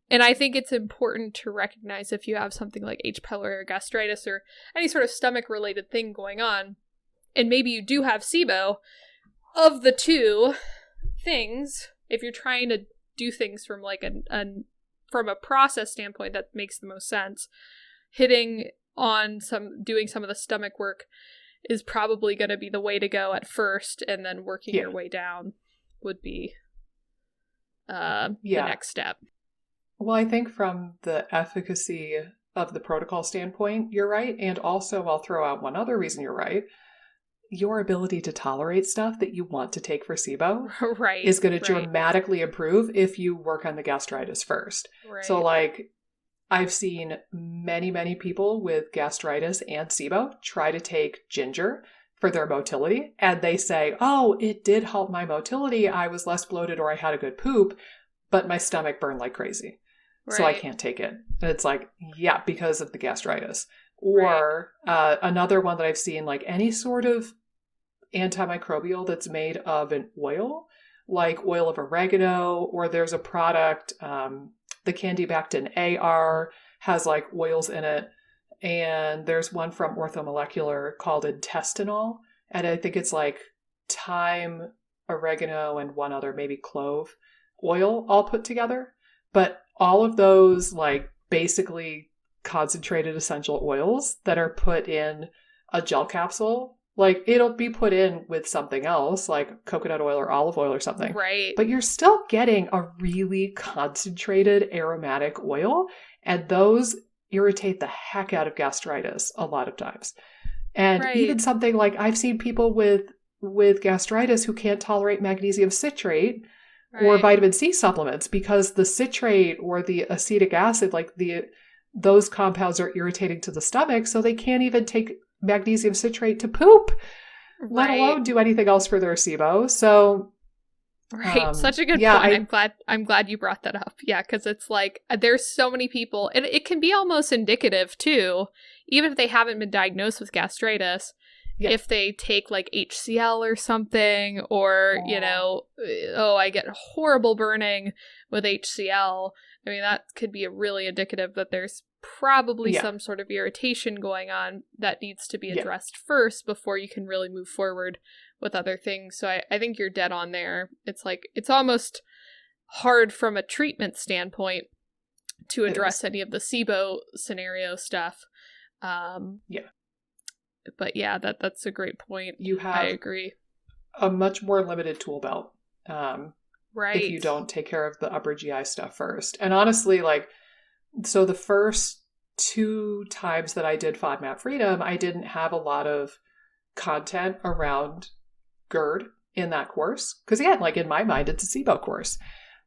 And I think it's important to recognize if you have something like H. pylori or gastritis or any sort of stomach-related thing going on, and maybe you do have SIBO, of the two things, if you're trying to do things from like from a process standpoint that makes the most sense, doing some of the stomach work is probably going to be the way to go at first, and then working your way down would be the next step. Well, I think from the efficacy of the protocol standpoint, you're right. And also, I'll throw out one other reason you're right. Your ability to tolerate stuff that you want to take for SIBO is going to dramatically improve if you work on the gastritis first. Right. So like I've seen many, many people with gastritis and SIBO try to take ginger for their motility. And they say, oh, it did help my motility. I was less bloated or I had a good poop, but my stomach burned like crazy. Right. So I can't take it. And it's like, yeah, because of the gastritis. Or another one that I've seen, like any sort of antimicrobial that's made of an oil, like oil of oregano, or there's a product, the Candibactin AR has like oils in it. And there's one from Orthomolecular called intestinol. And I think it's like thyme, oregano, and one other, maybe clove oil all put together. But all of those like basically concentrated essential oils that are put in a gel capsule, like it'll be put in with something else like coconut oil or olive oil or something. Right. But you're still getting a really concentrated aromatic oil, and those irritate the heck out of gastritis a lot of times. And even something like I've seen people with gastritis who can't tolerate magnesium citrate or vitamin C supplements because the citrate or the acetic acid, like those compounds are irritating to the stomach, so they can't even take magnesium citrate to poop, let alone do anything else for their SIBO. So such a good point. I'm glad you brought that up. Yeah, because it's like there's so many people, and it can be almost indicative too, even if they haven't been diagnosed with gastritis. Yeah. If they take like HCl or something, or, I get horrible burning with HCl. I mean, that could be really indicative that there's probably some sort of irritation going on that needs to be addressed first before you can really move forward with other things. So I think you're dead on there. It's like, it's almost hard from a treatment standpoint to address any of the SIBO scenario stuff. But yeah, that's a great point. I agree. A much more limited tool belt. If you don't take care of the upper GI stuff first. And honestly, so the first 2 times that I did FODMAP Freedom, I didn't have a lot of content around GERD in that course. Because again, like in my mind, it's a SIBO course.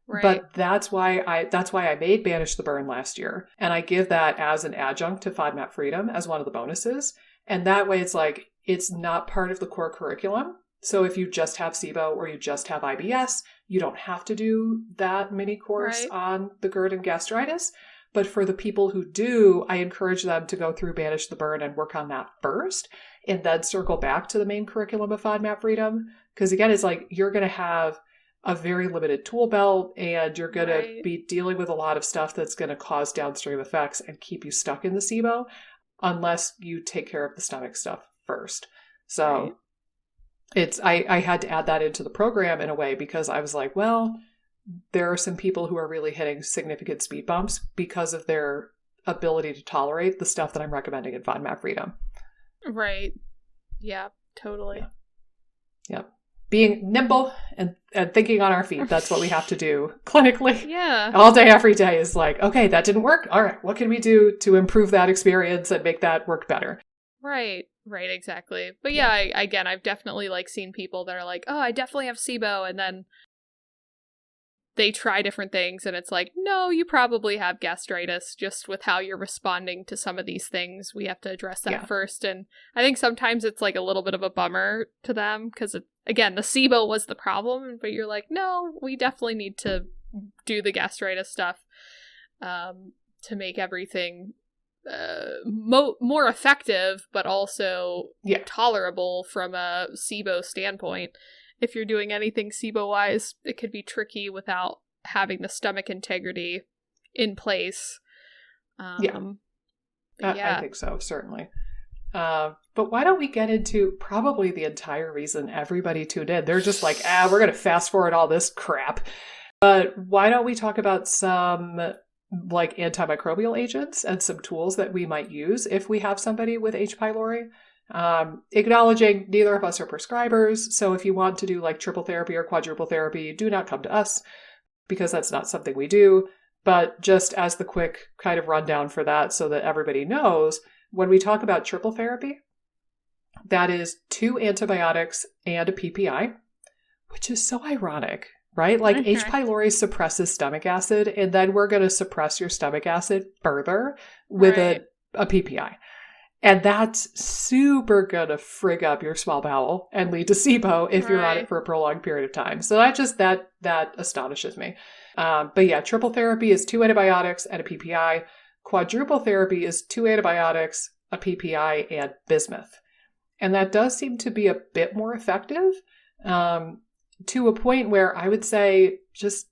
Right. But that's why I made Banish the Burn last year. And I give that as an adjunct to FODMAP Freedom as one of the bonuses. And that way it's like, it's not part of the core curriculum. So if you just have SIBO or you just have IBS, you don't have to do that mini course on the GERD and gastritis. But for the people who do, I encourage them to go through Banish the Burn and work on that first, and then circle back to the main curriculum of FODMAP Freedom. Because again, it's like, you're going to have a very limited tool belt, and you're going to be dealing with a lot of stuff that's going to cause downstream effects and keep you stuck in the SIBO. unless you take care of the stomach stuff first. So I had to add that into the program in a way because I was like, well, there are some people who are really hitting significant speed bumps because of their ability to tolerate the stuff that I'm recommending in FODMAP Freedom. Right. Yeah, totally. Yeah. Being nimble and thinking on our feet. That's what we have to do clinically. Yeah. All day, every day is like, okay, that didn't work. All right, what can we do to improve that experience and make that work better? Right, exactly. But yeah, again, I've definitely like seen people that are like, oh, I definitely have SIBO, and then they try different things and it's like, no, you probably have gastritis. Just with how you're responding to some of these things, we have to address that first. And I think sometimes it's like a little bit of a bummer to them because, again, the SIBO was the problem, but you're like, no, we definitely need to do the gastritis stuff to make everything more effective, but also tolerable from a SIBO standpoint. If you're doing anything SIBO-wise, it could be tricky without having the stomach integrity in place. I think so, certainly. But why don't we get into probably the entire reason everybody tuned in? They're just like, we're going to fast forward all this crap. But why don't we talk about some like antimicrobial agents and some tools that we might use if we have somebody with H. pylori? Acknowledging neither of us are prescribers, so if you want to do like triple therapy or quadruple therapy, do not come to us because that's not something we do. But just as the quick kind of rundown for that so that everybody knows, when we talk about triple therapy, that is 2 antibiotics and a PPI, which is so ironic, right? Like H. pylori suppresses stomach acid, and then we're going to suppress your stomach acid further with a PPI. And that's super gonna frig up your small bowel and lead to SIBO if you're on it for a prolonged period of time. So that astonishes me. But yeah, triple therapy is 2 antibiotics and a PPI. Quadruple therapy is 2 antibiotics, a PPI, and bismuth. And that does seem to be a bit more effective to a point where I would say just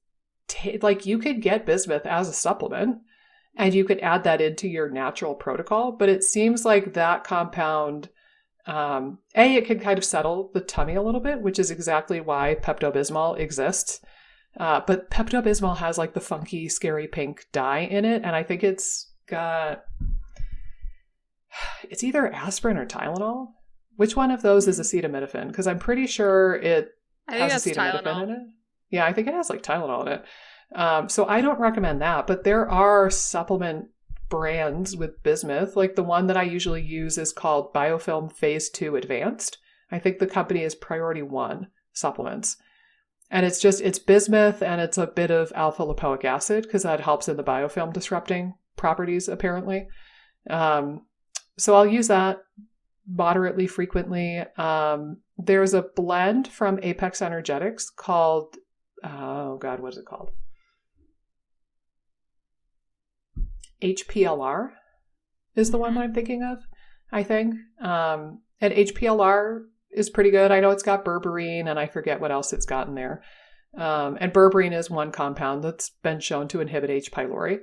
like you could get bismuth as a supplement. And you could add that into your natural protocol. But it seems like that compound, it can kind of settle the tummy a little bit, which is exactly why Pepto-Bismol exists. But Pepto-Bismol has like the funky, scary pink dye in it. And I think it's either aspirin or Tylenol. Which one of those is acetaminophen? Because I'm pretty sure it has acetaminophen in it. Yeah, I think it has like Tylenol in it. So I don't recommend that, but there are supplement brands with bismuth. Like the one that I usually use is called Biofilm Phase 2 Advanced. I think the company is Priority 1 Supplements. And it's bismuth and it's a bit of alpha lipoic acid because that helps in the biofilm disrupting properties, apparently. So I'll use that moderately frequently. There's a blend from Apex Energetics called, what is it called? HPLR is the one that I'm thinking of, I think. And HPLR is pretty good. I know it's got berberine and I forget what else it's got in there. And berberine is one compound that's been shown to inhibit H. pylori.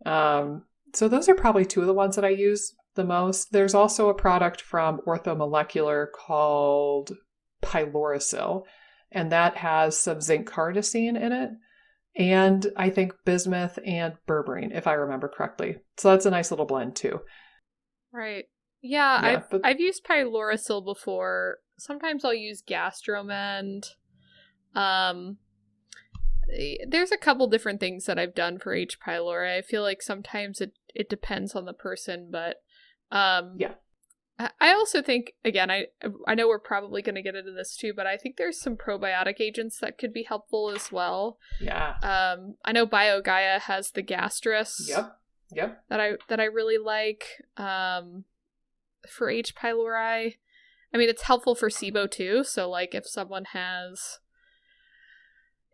So those are probably 2 of the ones that I use the most. There's also a product from Orthomolecular called Pylorisil, and that has some zinc carnosine in it. And I think bismuth and berberine, if I remember correctly. So that's a nice little blend too. Right. Yeah, I've used Pylorisil before. Sometimes I'll use Gastromend. There's a couple different things that I've done for H. pylori. I feel like sometimes it depends on the person, but I also think, again, I know we're probably going to get into this too, but I think there's some probiotic agents that could be helpful as well. Yeah. I know BioGaia has the Gastrus. Yep. That I really like for H. pylori. I mean, it's helpful for SIBO too. So, like, if someone has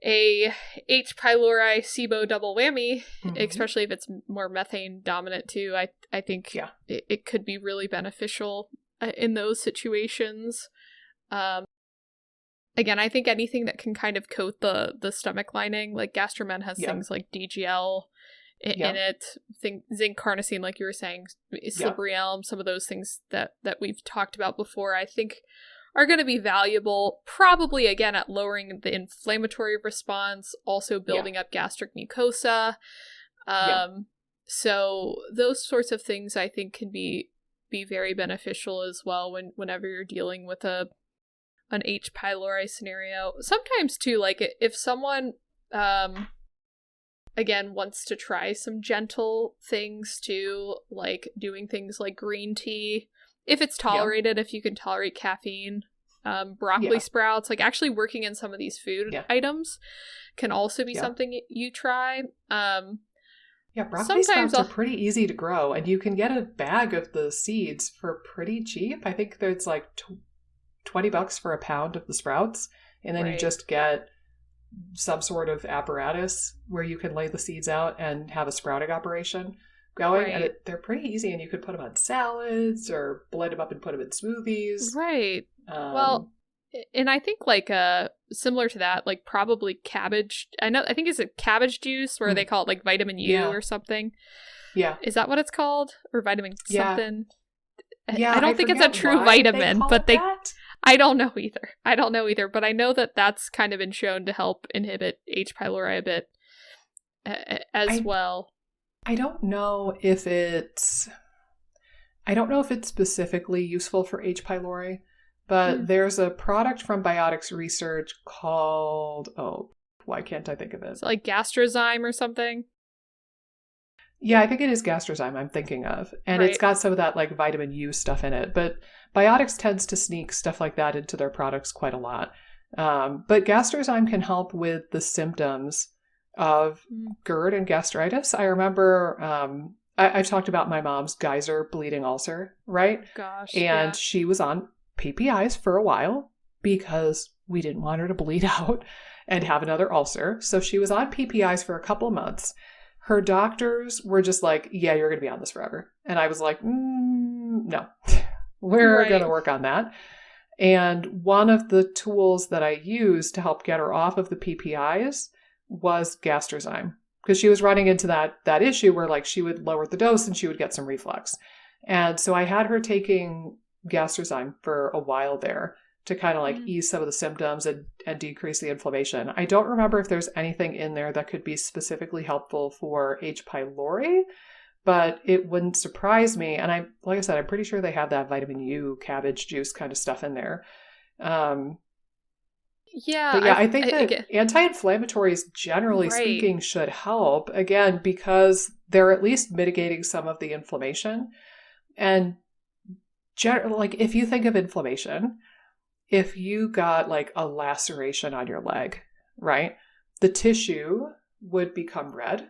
a H. pylori SIBO double whammy, especially if it's more methane dominant too, I think it could be really beneficial in those situations. Again, I think anything that can kind of coat the stomach lining, like Gastromen has things like DGL in it. Think zinc, carnosine, like you were saying, slippery elm, some of those things that we've talked about before, I think are going to be valuable, probably again at lowering the inflammatory response, also building up gastric mucosa. So those sorts of things I think can be very beneficial as well whenever you're dealing with an H. pylori scenario. Sometimes too, like if someone again wants to try some gentle things too, like doing things like green tea, if it's tolerated, if you can tolerate caffeine, broccoli sprouts, like actually working in some of these food items can also be something you try. Broccoli sprouts are pretty easy to grow, and you can get a bag of the seeds for pretty cheap. I think there's like $20 for a pound of the sprouts, and then you just get some sort of apparatus where you can lay the seeds out and have a sprouting operation going. And they're pretty easy, and you could put them on salads or blend them up and put them in smoothies. Right. Well, and I think like similar to that, like probably cabbage. I think it's a cabbage juice where they call it like vitamin U or something. Yeah. Is that what it's called? Or vitamin something? Yeah. I don't think it's a true vitamin, but I don't know either. But I know that that's kind of been shown to help inhibit H. pylori a bit as well. I don't know if it's specifically useful for H. pylori, but there's a product from Biotics Research called, why can't I think of it? Is it like Gastrozyme or something? Yeah, I think it is Gastrozyme I'm thinking of. And it's got some of that like vitamin U stuff in it. But Biotics tends to sneak stuff like that into their products quite a lot. But Gastrozyme can help with the symptoms of GERD and gastritis. I remember I've talked about my mom's geyser bleeding ulcer, right? Gosh. And she was on PPIs for a while because we didn't want her to bleed out and have another ulcer. So she was on PPIs for a couple of months. Her doctors were just like, yeah, you're going to be on this forever. And I was like, no, we're going to work on that. And one of the tools that I used to help get her off of the PPIs was Gastrozyme, because she was running into that issue where like she would lower the dose and she would get some reflux. And so I had her taking Gastrozyme for a while there to kind of like ease some of the symptoms and decrease the inflammation. I don't remember if there's anything in there that could be specifically helpful for H. pylori, but it wouldn't surprise me. And like I said, I'm pretty sure they have that vitamin U cabbage juice kind of stuff in there. I think that anti-inflammatories, generally speaking, should help, again, because they're at least mitigating some of the inflammation. And like if you think of inflammation, if you got like a laceration on your leg, right, the tissue would become red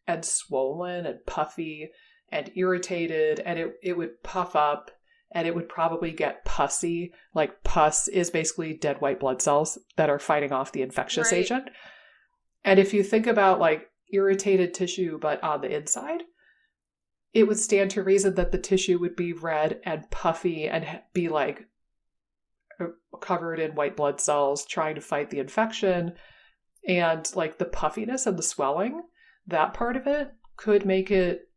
and swollen and puffy and irritated, and it would puff up and it would probably get pussy. Like pus is basically dead white blood cells that are fighting off the infectious agent. And if you think about like irritated tissue but on the inside, it would stand to reason that the tissue would be red and puffy and be like covered in white blood cells trying to fight the infection. And like the puffiness and the swelling, that part of it could make it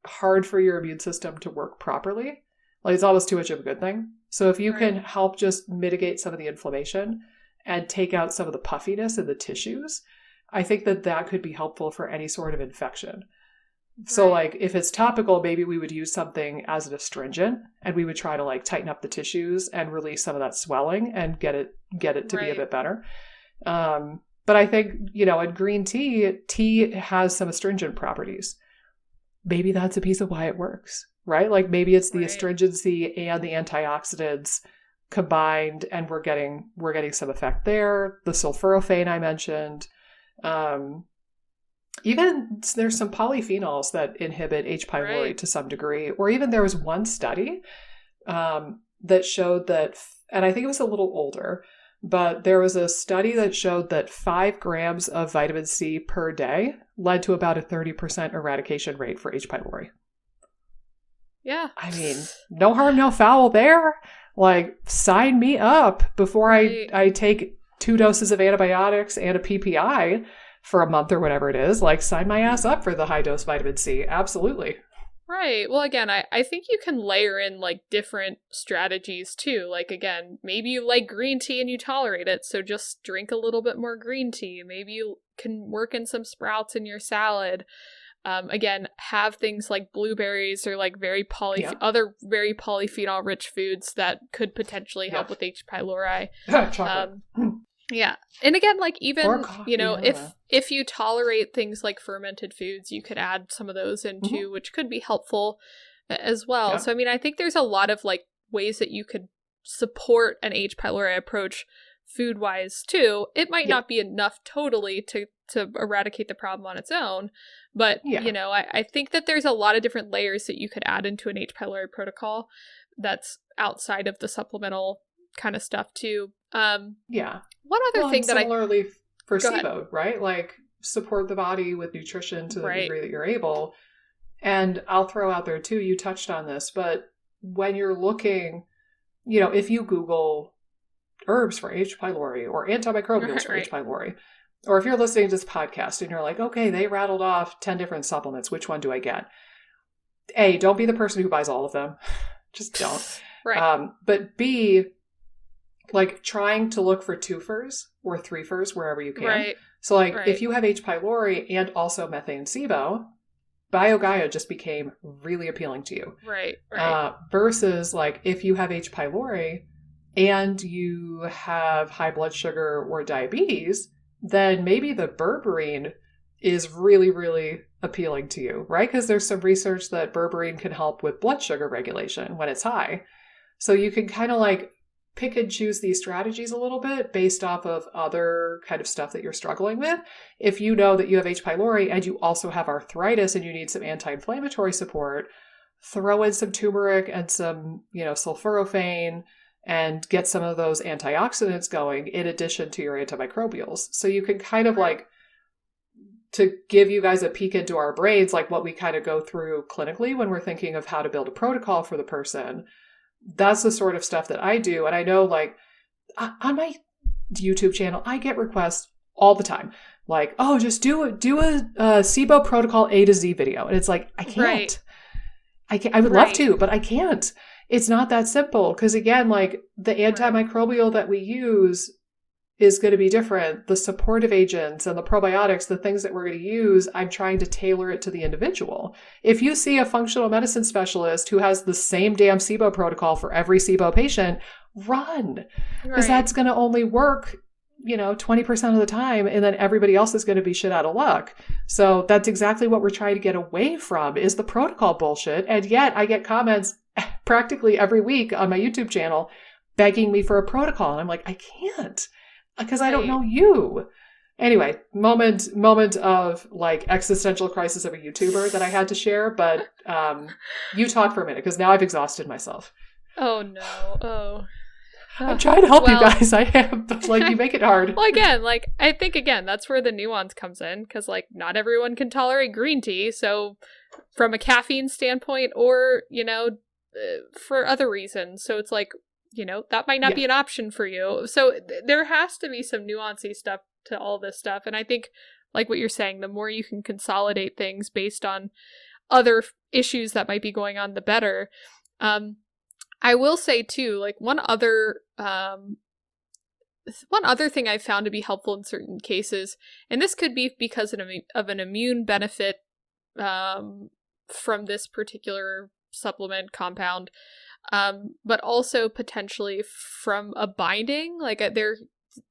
hard for your immune system to work properly. Like it's almost too much of a good thing. So if you can help just mitigate some of the inflammation and take out some of the puffiness in the tissues, I think that could be helpful for any sort of infection. So like if it's topical, maybe we would use something as an astringent and we would try to like tighten up the tissues and release some of that swelling and get it to be a bit better. But I think, in green tea has some astringent properties. Maybe that's a piece of why it works, right? Like maybe it's the astringency and the antioxidants combined and we're getting some effect there. The sulforaphane I mentioned. Even there's some polyphenols that inhibit H. pylori to some degree, or even there was one study that showed that, and I think it was a little older, but there was a study that showed that 5 grams of vitamin C per day led to about a 30% eradication rate for H. pylori. Yeah. I mean, no harm, no foul there. Like, sign me up before I take 2 doses of antibiotics and a PPI. for a month or whatever it is, like sign my ass up for the high dose vitamin C. Absolutely. Right. Well, again, I think you can layer in like different strategies too. Like, again, maybe you like green tea and you tolerate it, so just drink a little bit more green tea. Maybe you can work in some sprouts in your salad. Again, have things like blueberries or like other very polyphenol rich foods that could potentially help with H. pylori. Chocolate. Yeah. And again, like even, coffee, if you tolerate things like fermented foods, you could add some of those into, which could be helpful as well. Yeah. So, I mean, I think there's a lot of like ways that you could support an H. pylori approach food wise too. It might not be enough totally to eradicate the problem on its own, but I think that there's a lot of different layers that you could add into an H. pylori protocol that's outside of the supplemental kind of stuff too. One other thing that similarly for Go SIBO, ahead. right? Like support the body with nutrition to the degree that you're able. And I'll throw out there too, you touched on this, but when you're looking, if you Google herbs for H. pylori or antimicrobials for H. pylori, or if you're listening to this podcast and you're like, okay, they rattled off 10 different supplements, which one do I get? A, don't be the person who buys all of them. Just don't. Right. But B, like trying to look for twofers or threefers wherever you can. Right. So like if you have H. pylori and also methane SIBO, BioGaia just became really appealing to you. Right. Versus like if you have H. pylori and you have high blood sugar or diabetes, then maybe the berberine is really, really appealing to you, right? Because there's some research that berberine can help with blood sugar regulation when it's high. So you can kind of like pick and choose these strategies a little bit based off of other kind of stuff that you're struggling with. If you know that you have H. pylori and you also have arthritis and you need some anti-inflammatory support, throw in some turmeric and some, sulforaphane and get some of those antioxidants going in addition to your antimicrobials. So you can kind of like, to give you guys a peek into our brains, like what we kind of go through clinically when we're thinking of how to build a protocol for the person. That's the sort of stuff that I do. And I know like on my YouTube channel, I get requests all the time. Like, oh, just do a SIBO protocol A to Z video. And it's like, I can't. I would love to, but I can't. It's not that simple. Because again, like the antimicrobial that we use is going to be different. The supportive agents and the probiotics, the things that we're going to use, I'm trying to tailor it to the individual. If you see a functional medicine specialist who has the same damn SIBO protocol for every SIBO patient, run. Because that's going to only work, 20% of the time, and then everybody else is going to be shit out of luck. So that's exactly what we're trying to get away from, is the protocol bullshit. And yet I get comments practically every week on my YouTube channel begging me for a protocol. And I'm like, I can't. Because I don't know you. Anyway, moment of like existential crisis of a YouTuber that I had to share, but you talk for a minute because now I've exhausted myself. Oh no. Oh. I'm trying to help you guys. I am, but like you make it hard. Well, again, like I think that's where the nuance comes in, because like not everyone can tolerate green tea. So from a caffeine standpoint, or for other reasons, so it's like, that might not be an option for you. So there has to be some nuancy stuff to all this stuff. And I think, like what you're saying, the more you can consolidate things based on other issues that might be going on, the better. I will say too, like one other thing I've found to be helpful in certain cases, and this could be because of an immune benefit from this particular supplement compound, but also potentially from a binding. Like there's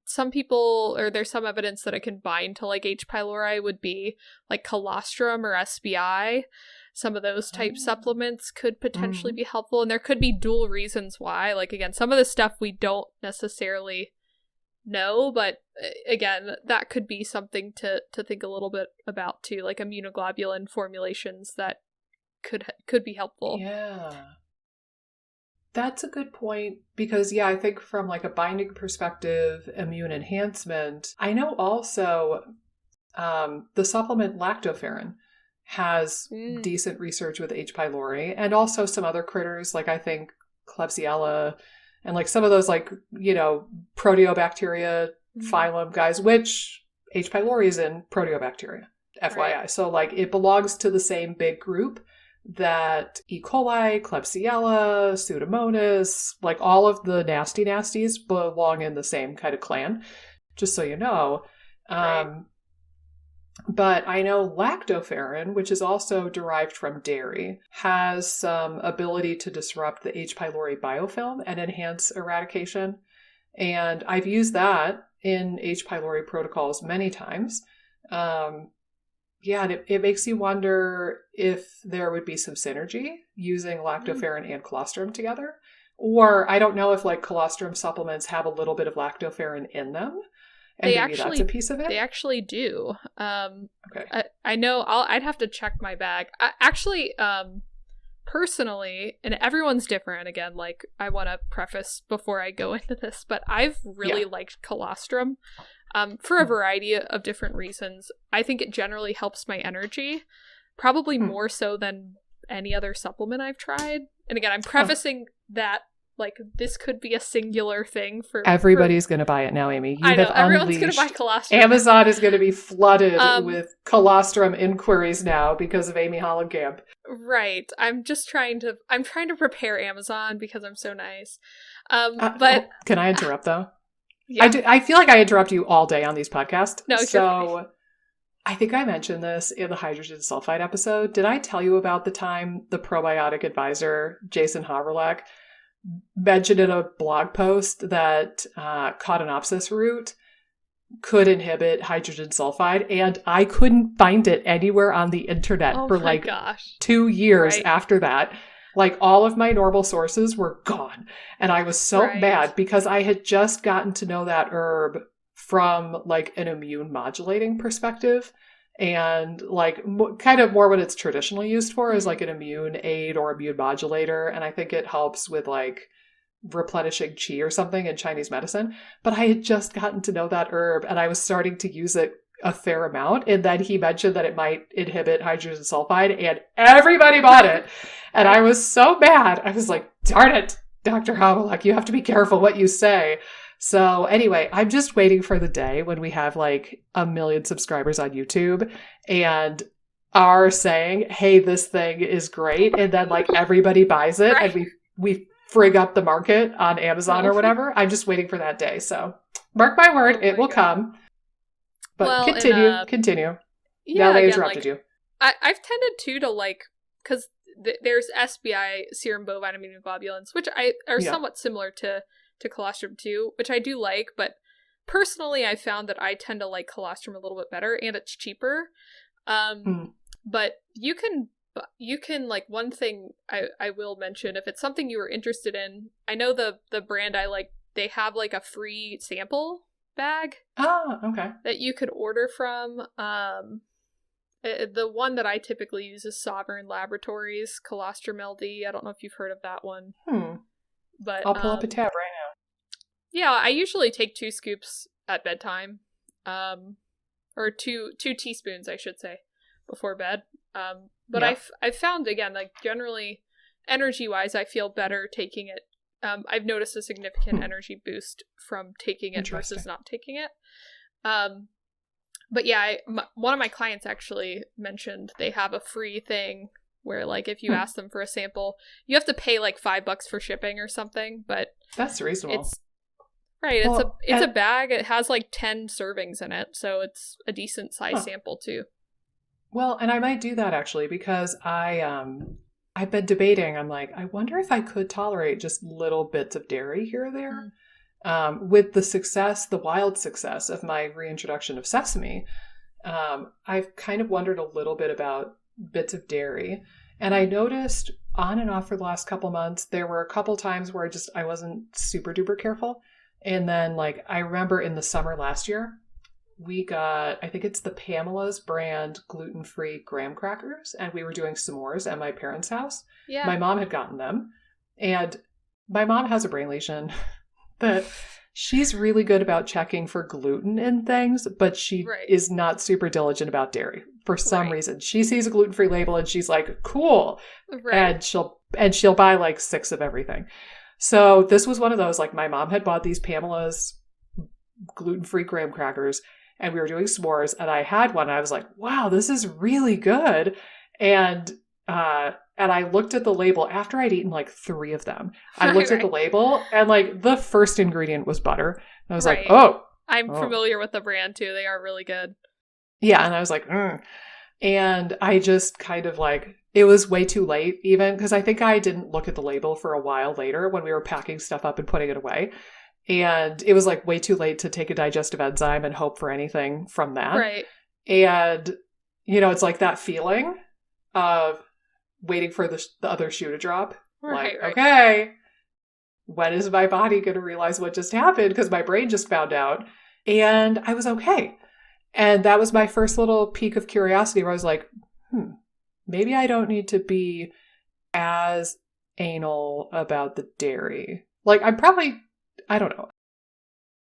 some evidence that it can bind to like H. pylori, would be like colostrum or SBI. Some of those type supplements could potentially be helpful, and there could be dual reasons why. Like again, some of the stuff we don't necessarily know, but again, that could be something to think a little bit about too, like immunoglobulin formulations that could be helpful. Yeah. That's a good point, because I think from like a binding perspective, immune enhancement, I know also the supplement lactoferrin has decent research with H. pylori, and also some other critters, like I think Klebsiella and like some of those like, proteobacteria phylum guys, which H. pylori is in proteobacteria, FYI. Right. So like it belongs to the same big group that E. coli, Klebsiella, Pseudomonas, like all of the nasty nasties belong in the same kind of clan, just so you know. Right. But I know lactoferrin, which is also derived from dairy, has some ability to disrupt the H. pylori biofilm and enhance eradication. And I've used that in H. pylori protocols many times. Yeah, and it makes you wonder if there would be some synergy using lactoferrin and colostrum together. Or I don't know if like colostrum supplements have a little bit of lactoferrin in them. And maybe that's a piece of it? They actually do. Okay. I know I'd have to check my bag. Personally, and everyone's different, again, like I want to preface before I go into this, but I've really liked colostrum for a variety of different reasons. I think it generally helps my energy, probably more so than any other supplement I've tried. And again, I'm prefacing that like this could be a singular thing for everybody's going to buy it now, Amy. I know everyone's going to buy colostrum. Amazon is going to be flooded with colostrum inquiries now because of Amy Hollenkamp. Right. I'm trying to prepare Amazon because I'm so nice. But can I interrupt though? Yeah. I feel like I interrupt you all day on these podcasts. No, so I think I mentioned this in the hydrogen sulfide episode. Did I tell you about the time the probiotic advisor, Jason Haverlack, mentioned in a blog post that Cotinopsis root could inhibit hydrogen sulfide, and I couldn't find it anywhere on the internet for like 2 years after that. Like all of my normal sources were gone. And I was so mad because I had just gotten to know that herb from like an immune modulating perspective. And like kind of more what it's traditionally used for is like an immune aid or immune modulator. And I think it helps with like replenishing qi or something in Chinese medicine. But I had just gotten to know that herb and I was starting to use it a fair amount. And then he mentioned that it might inhibit hydrogen sulfide and everybody bought it. And I was so mad. I was like, darn it, Dr. Hamelak, you have to be careful what you say. So anyway, I'm just waiting for the day when we have like 1 million subscribers on YouTube and are saying, hey, this thing is great. And then like everybody buys it and we frig up the market on Amazon or whatever. I'm just waiting for that day. So mark my word, it will come. But continue. Yeah, now they interrupted you. I've tended to like, because there's SBI, serum bovine immunoglobulins, which are somewhat similar to colostrum too, which I do like, but personally I found that I tend to like colostrum a little bit better and it's cheaper. But you can like, one thing I will mention, if it's something you were interested in, I know the brand I like, they have like a free sample bag that you could order from. The one that I typically use is Sovereign Laboratories Colostrum LD. I don't know if you've heard of that one. But I'll pull up a tab right now. Yeah, I usually take 2 scoops at bedtime. Or two teaspoons, I should say, before bed. But I've found, again, like generally energy-wise, I feel better taking it. I've noticed a significant energy boost from taking it versus not taking it. But yeah, one of my clients actually mentioned they have a free thing where like if you ask them for a sample, you have to pay like $5 for shipping or something, but that's reasonable. It's a bag. It has like 10 servings in it, so it's a decent size sample too. Well, and I might do that actually because I've been debating. I'm like, I wonder if I could tolerate just little bits of dairy here or there. With the wild success of my reintroduction of sesame, I've kind of wondered a little bit about bits of dairy. And I noticed on and off for the last couple months, there were a couple times where I wasn't super duper careful. And then like, I remember in the summer last year, we got, I think it's the Pamela's brand gluten-free graham crackers. And we were doing s'mores at my parents' house. Yeah. My mom had gotten them. And my mom has a brain lesion. But she's really good about checking for gluten in things, but she is not super diligent about dairy for some reason. She sees a gluten-free label and she's like, cool. And she'll buy like 6 of everything. So this was one of those, like my mom had bought these Pamela's gluten-free graham crackers and we were doing s'mores, and I had one. And I was like, wow, this is really good. And I looked at the label after I'd eaten like 3 of them. I looked at the label, and like the first ingredient was butter. And I was like, oh. I'm familiar with the brand too. They are really good. Yeah. And I was like, And I just kind of like, it was way too late even, because I think I didn't look at the label for a while later when we were packing stuff up and putting it away. And it was like way too late to take a digestive enzyme and hope for anything from that. Right. And, you know, it's like that feeling of waiting for the other shoe to drop. Right, like, okay, when is my body going to realize what just happened? Because my brain just found out. And I was okay. And that was my first little peak of curiosity where I was like, maybe I don't need to be as anal about the dairy. Like, I'm probably, I don't know.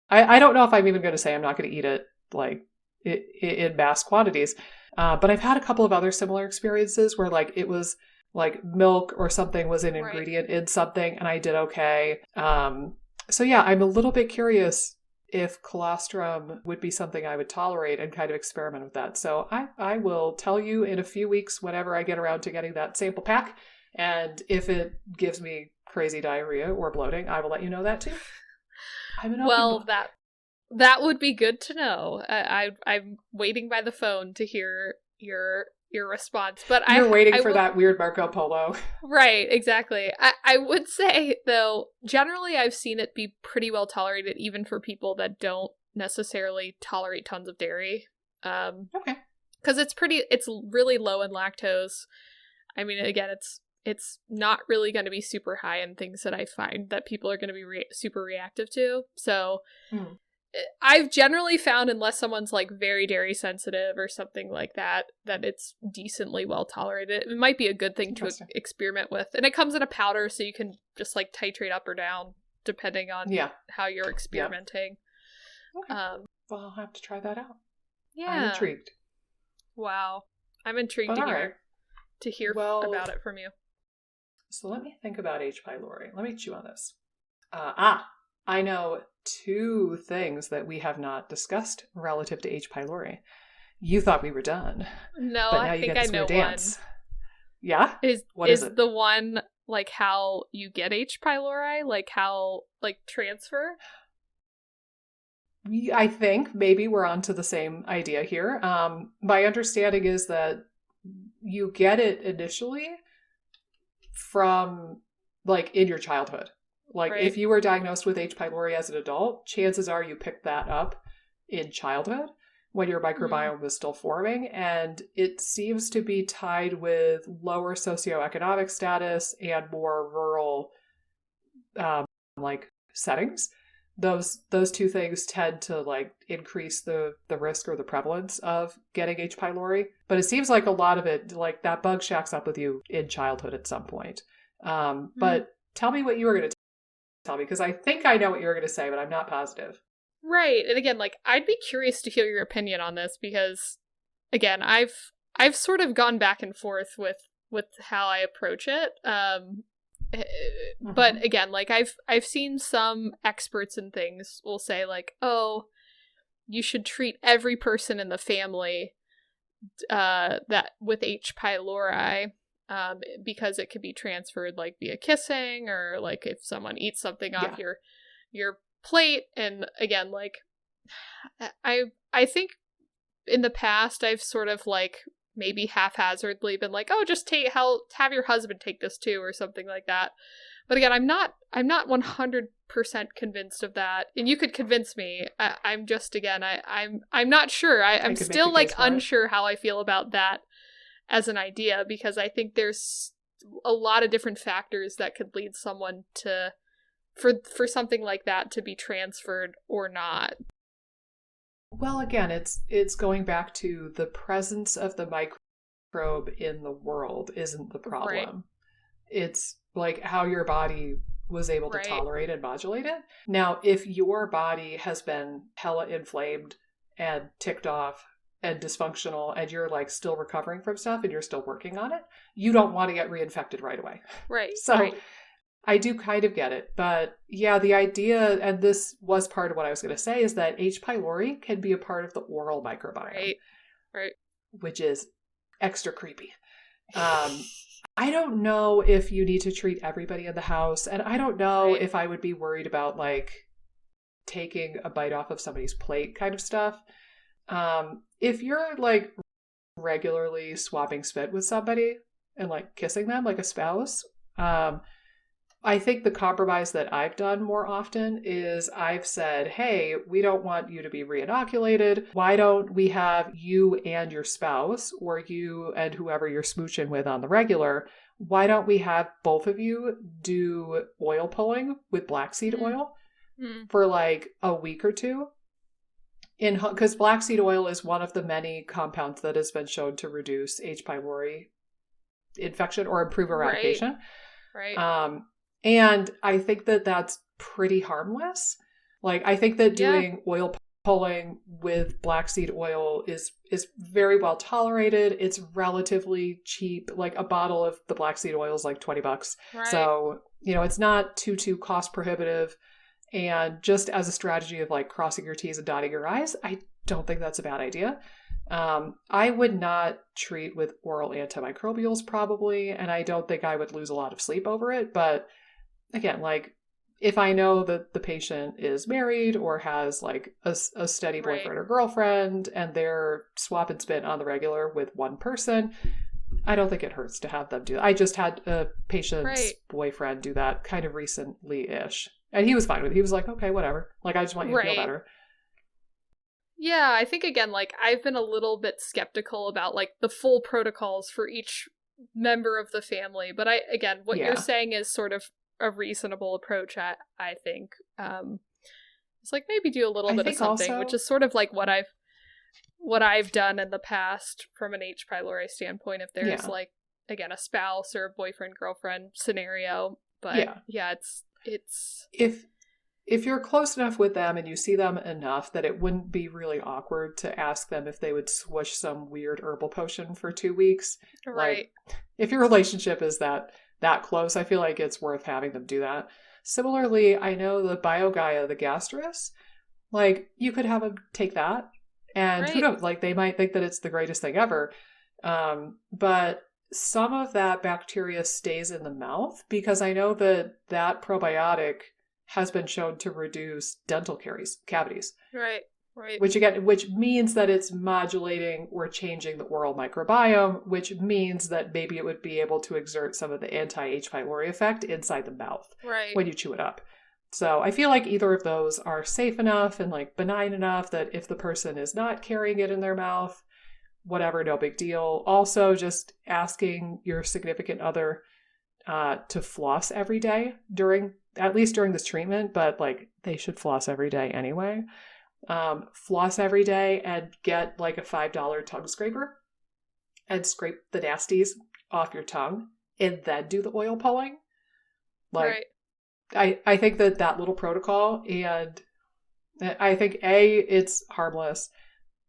I don't know if I'm even going to say I'm not going to eat it, like, in mass quantities. But I've had a couple of other similar experiences where, like, it was, like, milk or something was an ingredient in something, and I did okay. So, yeah, I'm a little bit curious if colostrum would be something I would tolerate and kind of experiment with that. So I will tell you in a few weeks whenever I get around to getting that sample pack. And if it gives me crazy diarrhea or bloating, I will let you know that too. Well, that would be good to know. I'm waiting by the phone to hear your response, but you're waiting for that weird Marco Polo. Right, exactly. I would say, though, generally I've seen it be pretty well tolerated, even for people that don't necessarily tolerate tons of dairy. Okay. Because it's really low in lactose. I mean, again, it's not really going to be super high in things that I find that people are going to be super reactive to. So I've generally found, unless someone's like very dairy sensitive or something like that, that it's decently well tolerated. It might be a good thing to experiment with. And it comes in a powder, so you can just like titrate up or down depending on how you're experimenting. Yeah. Okay. Well, I'll have to try that out. Yeah. I'm intrigued. Wow. I'm intrigued to hear about it from you. So let me think about H. pylori. Let me chew on this. I know 2 things that we have not discussed relative to H. pylori. You thought we were done. No, but now I think I know dance. One. Yeah? What is it? The one, like, how you get H. pylori? Like, how, like, transfer? I think maybe we're onto the same idea here. My understanding is that you get it initially from, like, in your childhood. Like, if you were diagnosed with H. pylori as an adult, chances are you picked that up in childhood when your microbiome was still forming. And it seems to be tied with lower socioeconomic status and more rural, like, settings. Those 2 things tend to, like, increase the risk or the prevalence of getting H. pylori. But it seems like a lot of it, like, that bug shacks up with you in childhood at some point. But tell me what you were going to tell me, because I think I know what you were going to say, but I'm not positive. Right. And again, like, I'd be curious to hear your opinion on this, because, again, I've sort of gone back and forth with how I approach it. But again, like, I've seen some experts and things will say, like, oh, you should treat every person in the family that with H. pylori, because it could be transferred, like, via kissing, or, like, if someone eats something off your plate. And again, like, I think in the past I've sort of, like, maybe haphazardly been like, oh, just have your husband take this too, or something like that. But again, I'm not 100% convinced of that. And you could convince me. I'm just, again, I'm not sure. I'm still, like, unsure how I feel about that as an idea, because I think there's a lot of different factors that could lead someone to, for something like that to be transferred or not. Well, again, it's going back to the presence of the microbe in the world isn't the problem. Right. It's like how your body was able to tolerate and modulate it. Now, if your body has been hella inflamed and ticked off and dysfunctional, and you're, like, still recovering from stuff and you're still working on it, you don't want to get reinfected right away. Right. So I do kind of get it. But yeah, the idea, and this was part of what I was going to say, is that H. pylori can be a part of the oral microbiome. Right. Which is extra creepy. I don't know if you need to treat everybody in the house, and I don't know if I would be worried about like taking a bite off of somebody's plate kind of stuff. If you're like regularly swapping spit with somebody and like kissing them like a spouse, I think the compromise that I've done more often is I've said, hey, we don't want you to be re-inoculated. Why don't we have you and your spouse, or you and whoever you're smooching with on the regular, why don't we have both of you do oil pulling with black seed oil for like a week or two? Because black seed oil is one of the many compounds that has been shown to reduce H. pylori infection or improve eradication. Right. And I think that that's pretty harmless. Like, I think that doing oil pulling with black seed oil is very well tolerated. It's relatively cheap. Like, a bottle of the black seed oil is like $20. Right. So, it's not too cost prohibitive. And just as a strategy of like crossing your T's and dotting your I's, I don't think that's a bad idea. I would not treat with oral antimicrobials probably, and I don't think I would lose a lot of sleep over it. But again, like if I know that the patient is married or has like a steady boyfriend or girlfriend and they're swap and spit on the regular with one person, I don't think it hurts to have them do that. I just had a patient's boyfriend do that kind of recently-ish. And he was fine with it. He was like, okay, whatever. Like, I just want you to feel better. Yeah, I think, again, like, I've been a little bit skeptical about, like, the full protocols for each member of the family. But what you're saying is sort of a reasonable approach, I think. It's like, maybe do a little bit of something, also, which is sort of like what I've done in the past from an H. pylori standpoint, if there's, like, again, a spouse or a boyfriend, girlfriend scenario. But, it's if you're close enough with them and you see them enough that it wouldn't be really awkward to ask them if they would swoosh some weird herbal potion for 2 weeks. Right. Like, if your relationship is that close, I feel like it's worth having them do that. Similarly, I know the BioGaia, the gastrus, like you could have them take that, and who knows, like they might think that it's the greatest thing ever. But some of that bacteria stays in the mouth because I know that probiotic has been shown to reduce dental cavities. Right. Which means that it's modulating or changing the oral microbiome, which means that maybe it would be able to exert some of the anti-H. pylori effect inside the mouth when you chew it up. So I feel like either of those are safe enough and like benign enough that if the person is not carrying it in their mouth, whatever, no big deal. Also, just asking your significant other to floss every day at least during this treatment, but like they should floss every day anyway. Floss every day and get like a $5 tongue scraper and scrape the nasties off your tongue and then do the oil pulling. Like, I think that little protocol, and I think A, it's harmless.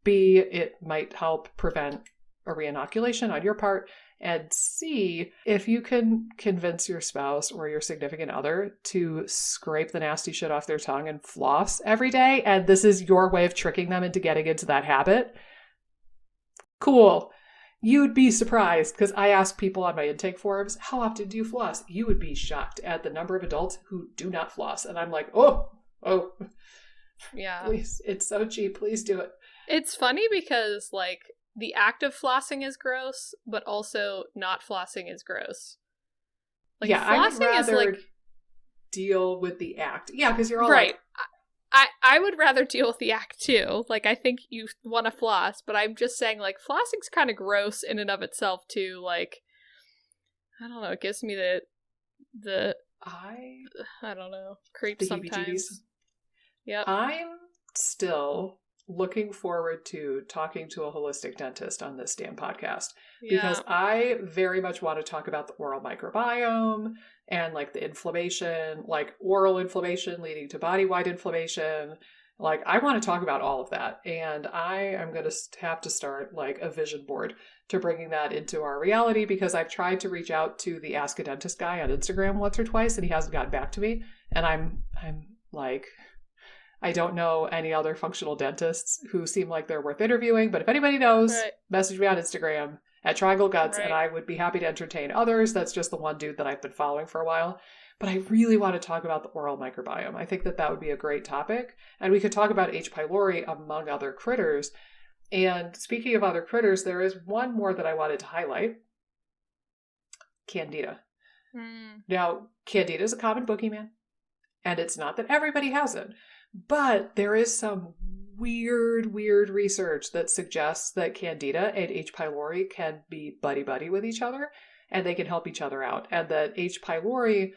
B, it might help prevent a re-inoculation on your part. And C, if you can convince your spouse or your significant other to scrape the nasty shit off their tongue and floss every day, and this is your way of tricking them into getting into that habit, cool. You'd be surprised, because I ask people on my intake forums, how often do you floss? You would be shocked at the number of adults who do not floss. And I'm like, oh. Yeah. Please, it's so cheap. Please do it. It's funny because, like, the act of flossing is gross, but also not flossing is gross. Like, yeah, flossing I would rather is like deal with the act. Yeah, because you're all right. Like, I would rather deal with the act too. Like, I think you want to floss, but I'm just saying, like, flossing's kind of gross in and of itself too. Like, I don't know, it gives me the I don't know, creeps sometimes. Yeah, I'm still looking forward to talking to a holistic dentist on this damn podcast because I very much want to talk about the oral microbiome and like the inflammation, like oral inflammation leading to body-wide inflammation, Like, I want to talk about all of that. And I am going to have to start like a vision board to bringing that into our reality, because I've tried to reach out to the Ask a Dentist guy on Instagram once or twice and he hasn't gotten back to me. And I'm like, I don't know any other functional dentists who seem like they're worth interviewing, but if anybody knows, message me on Instagram at Triangle Guts, and I would be happy to entertain others. That's just the one dude that I've been following for a while. But I really want to talk about the oral microbiome. I think that would be a great topic. And we could talk about H. pylori among other critters. And speaking of other critters, there is one more that I wanted to highlight. Candida. Now, Candida is a common boogeyman. And it's not that everybody has it. But there is some weird research that suggests that Candida and H. pylori can be buddy-buddy with each other, and they can help each other out. And that H. pylori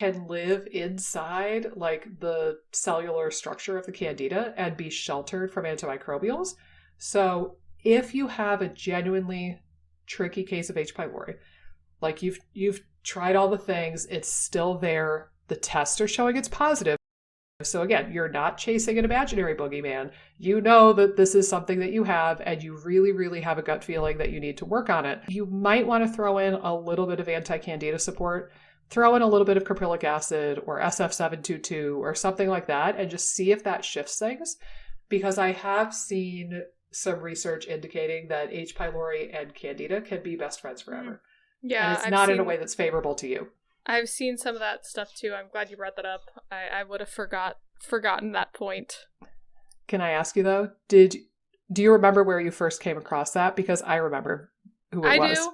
can live inside like the cellular structure of the Candida and be sheltered from antimicrobials. So if you have a genuinely tricky case of H. pylori, like you've tried all the things, it's still there, the tests are showing it's positive. So again, you're not chasing an imaginary boogeyman. You know that this is something that you have, and you really have a gut feeling that you need to work on it. You might want to throw in a little bit of anti-Candida support, throw in a little bit of caprylic acid or SF722 or something like that, and just see if that shifts things. Because I have seen some research indicating that H. pylori and Candida can be best friends forever. Yeah, and it's not in a way that's favorable to you. I've seen some of that stuff too. I'm glad you brought that up. I would have forgotten that point. Can I ask you though? Do you remember where you first came across that? Because I remember who it was. I do.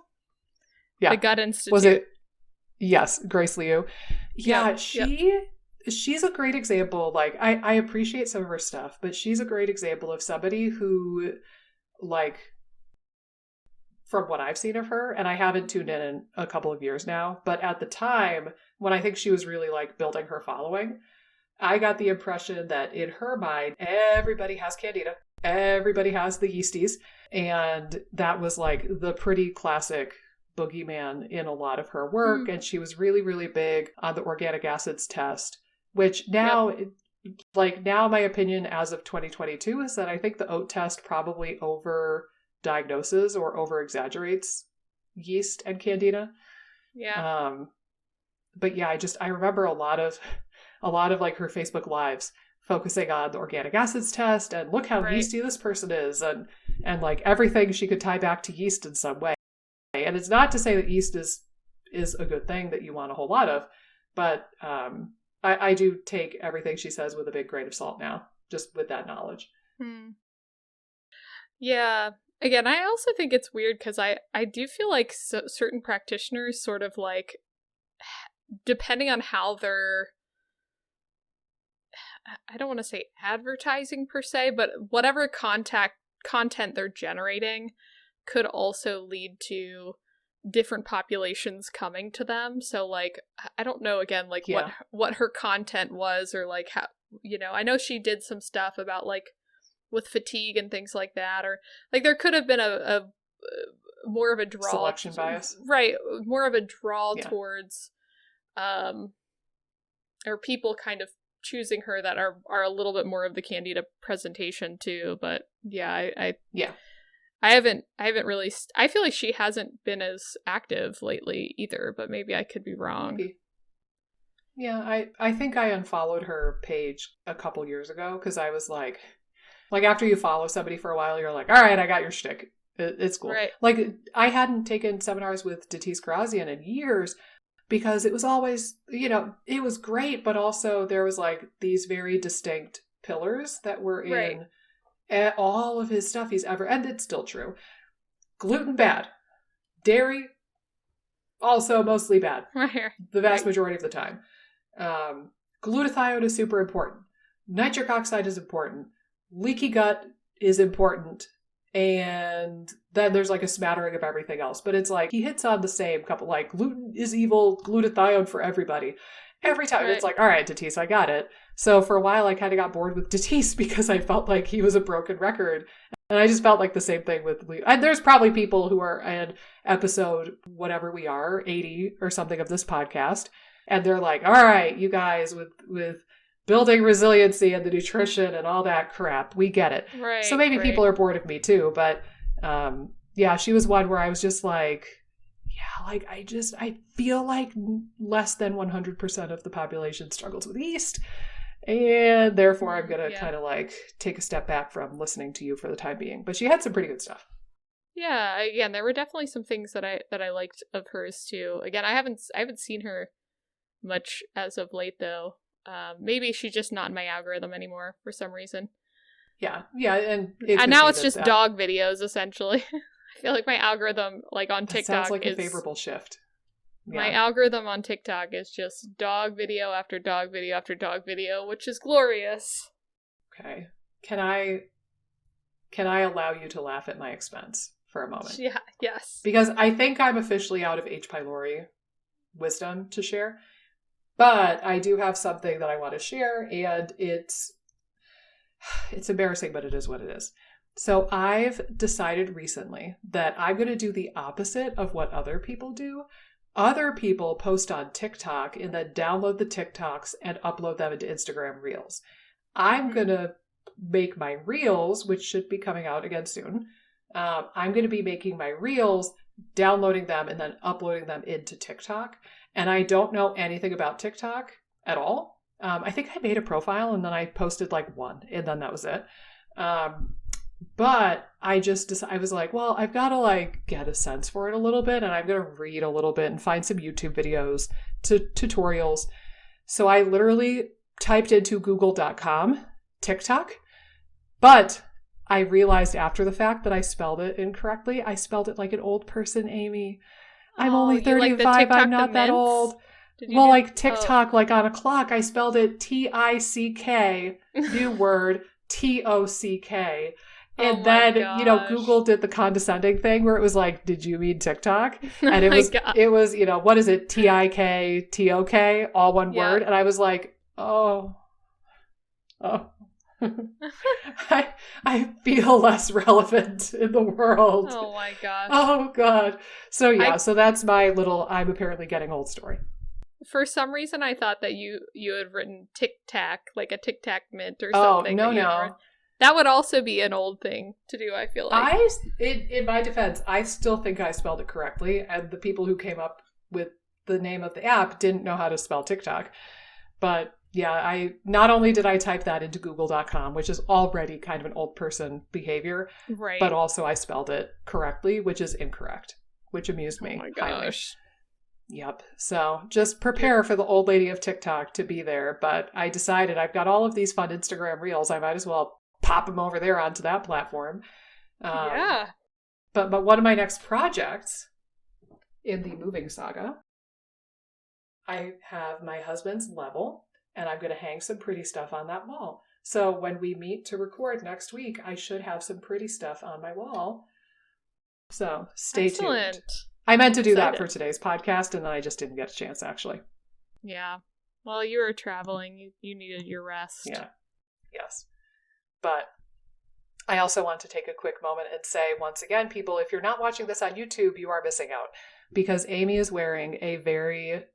Yeah. The Gut Institute. Was it? Yes, Grace Liu. Yeah, yep. She's a great example. Like, I appreciate some of her stuff, but she's a great example of somebody who, like, from what I've seen of her, and I haven't tuned in a couple of years now, but at the time, when I think she was really, like, building her following, I got the impression that in her mind, everybody has Candida. Everybody has the yeasties. And that was, like, the pretty classic boogeyman in a lot of her work. And she was really big on the organic acids test, which now, now my opinion as of 2022 is that I think the oat test probably over-diagnoses or over-exaggerates yeast and Candida. Yeah. But yeah, I remember a lot of like her Facebook lives focusing on the organic acids test and look how yeasty this person is, and like everything she could tie back to yeast in some way. And it's not to say that yeast is a good thing that you want a whole lot of, but I do take everything she says with a big grain of salt now, just with that knowledge. Yeah. Again, I also think it's weird because I do feel like certain practitioners sort of like, depending on how they're, I don't want to say advertising per se, but whatever content they're generating could also lead to different populations coming to them. So like, I don't know, again, like what her content was, or like how, I know she did some stuff about like with fatigue and things like that, or like there could have been a more of a draw, selection bias, right? More of a draw towards, or people kind of choosing her that are a little bit more of the Candida presentation too. But yeah, I haven't really. I feel like she hasn't been as active lately either, but maybe I could be wrong. Maybe. Yeah, I think I unfollowed her page a couple years ago because I was like after you follow somebody for a while, you're like, all right, I got your shtick. It's cool. Right. Like, I hadn't taken seminars with Datis Karazian in years because it was always, it was great, but also there was like these very distinct pillars that were in all of his stuff he's ever, and it's still true. Gluten, bad. Dairy, also mostly bad. The vast majority of the time. Glutathione is super important. Nitric oxide is important. Leaky gut is important. And then there's like a smattering of everything else. But it's like, he hits on the same couple, like, gluten is evil, glutathione for everybody. Every time it's like, all right, Datis, I got it. So for a while, I kind of got bored with Datis because I felt like he was a broken record. And I just felt like the same thing with Leo. And there's probably people who are in episode, whatever we are, 80 or something of this podcast. And they're like, all right, you guys with building resiliency and the nutrition and all that crap. We get it. Right. So maybe people are bored of me too. But yeah, she was one where I was just like, yeah, like I feel like less than 100% of the population struggles with yeast. And therefore I'm going to kind of like take a step back from listening to you for the time being. But she had some pretty good stuff. Yeah, again, there were definitely some things that I liked of hers too. Again, I haven't seen her much as of late though. Maybe she's just not in my algorithm anymore for some reason. Yeah, and now it's just dog videos essentially. I feel like my algorithm, like on TikTok, sounds like a favorable shift. Yeah. My algorithm on TikTok is just dog video after dog video after dog video, which is glorious. Okay, can I allow you to laugh at my expense for a moment? Yeah. Yes. Because I think I'm officially out of H. pylori wisdom to share. But I do have something that I want to share, and it's embarrassing, but it is what it is. So I've decided recently that I'm going to do the opposite of what other people do. Other people post on TikTok and then download the TikToks and upload them into Instagram Reels. I'm going to make my Reels, which should be coming out again soon. I'm going to be making my Reels, downloading them, and then uploading them into TikTok. And I don't know anything about TikTok at all. I think I made a profile and then I posted like one and then that was it. But I was like, well, I've got to like get a sense for it a little bit and I'm going to read a little bit and find some YouTube videos, tutorials. So I literally typed into google.com TikTok, but I realized after the fact that I spelled it incorrectly. I spelled it like an old person, Amy. I'm only 35. Like I'm not that old. Well, like TikTok, like on a clock, I spelled it TICK, new word, TOCK. And then, Google did the condescending thing where it was like, did you mean TikTok? And it was, what is it? TIK, TOK, all one word. And I was like, oh. I feel less relevant in the world. Oh my gosh. Oh God. So yeah, so that's my little I'm apparently getting old story. For some reason I thought that you had written Tic Tac, like a Tic Tac mint or something. Oh, no. That would also be an old thing to do, I feel like. In my defense, I still think I spelled it correctly, and the people who came up with the name of the app didn't know how to spell TikTok. But yeah, I not only did I type that into google.com, which is already kind of an old person behavior, right? But also I spelled it correctly, which is incorrect, which amused me. Oh my gosh. Highly. Yep. So just prepare for the old lady of TikTok to be there. But I decided I've got all of these fun Instagram Reels. I might as well pop them over there onto that platform. Yeah. But one of my next projects in the moving saga, I have my husband's level. And I'm going to hang some pretty stuff on that wall. So when we meet to record next week, I should have some pretty stuff on my wall. So stay tuned. I meant to do that for today's podcast, and then I just didn't get a chance, actually. Yeah. Well, you were traveling. You needed your rest. Yeah. Yes. But I also want to take a quick moment and say, once again, people, if you're not watching this on YouTube, you are missing out. Because Amy is wearing a very...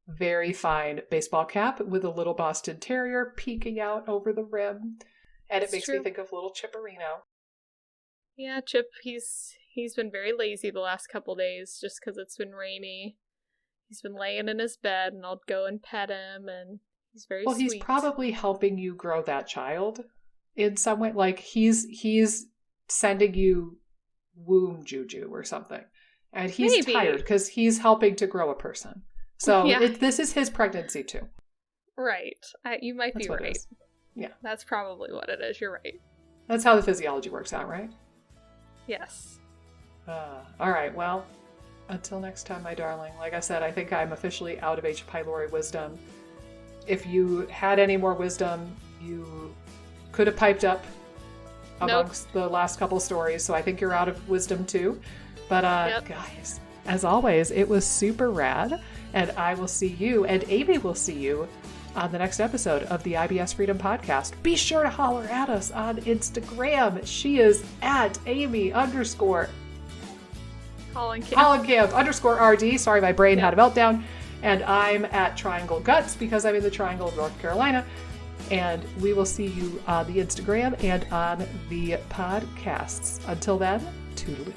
very fine baseball cap with a little Boston Terrier peeking out over the rim. And it makes me think of little Chipperino. Yeah, Chip, he's been very lazy the last couple days just because it's been rainy. He's been laying in his bed and I'll go and pet him and he's very sweet. Well, he's probably helping you grow that child in some way. Like he's sending you womb juju or something. And he's tired because he's helping to grow a person. So this is his pregnancy too. Right. You might be right. Yeah. That's probably what it is. You're right. That's how the physiology works out, right? Yes. All right. Well, until next time, my darling. Like I said, I think I'm officially out of H. pylori wisdom. If you had any more wisdom, you could have piped up amongst the last couple stories. So I think you're out of wisdom too. But guys, as always, it was super rad. And I will see you, and Amy will see you on the next episode of the IBS Freedom Podcast. Be sure to holler at us on Instagram. She is at Amy _ Hollenkamp _RD. Sorry, my brain had a meltdown. And I'm at Triangle Guts because I'm in the Triangle of North Carolina. And we will see you on the Instagram and on the podcasts. Until then, toodaloo.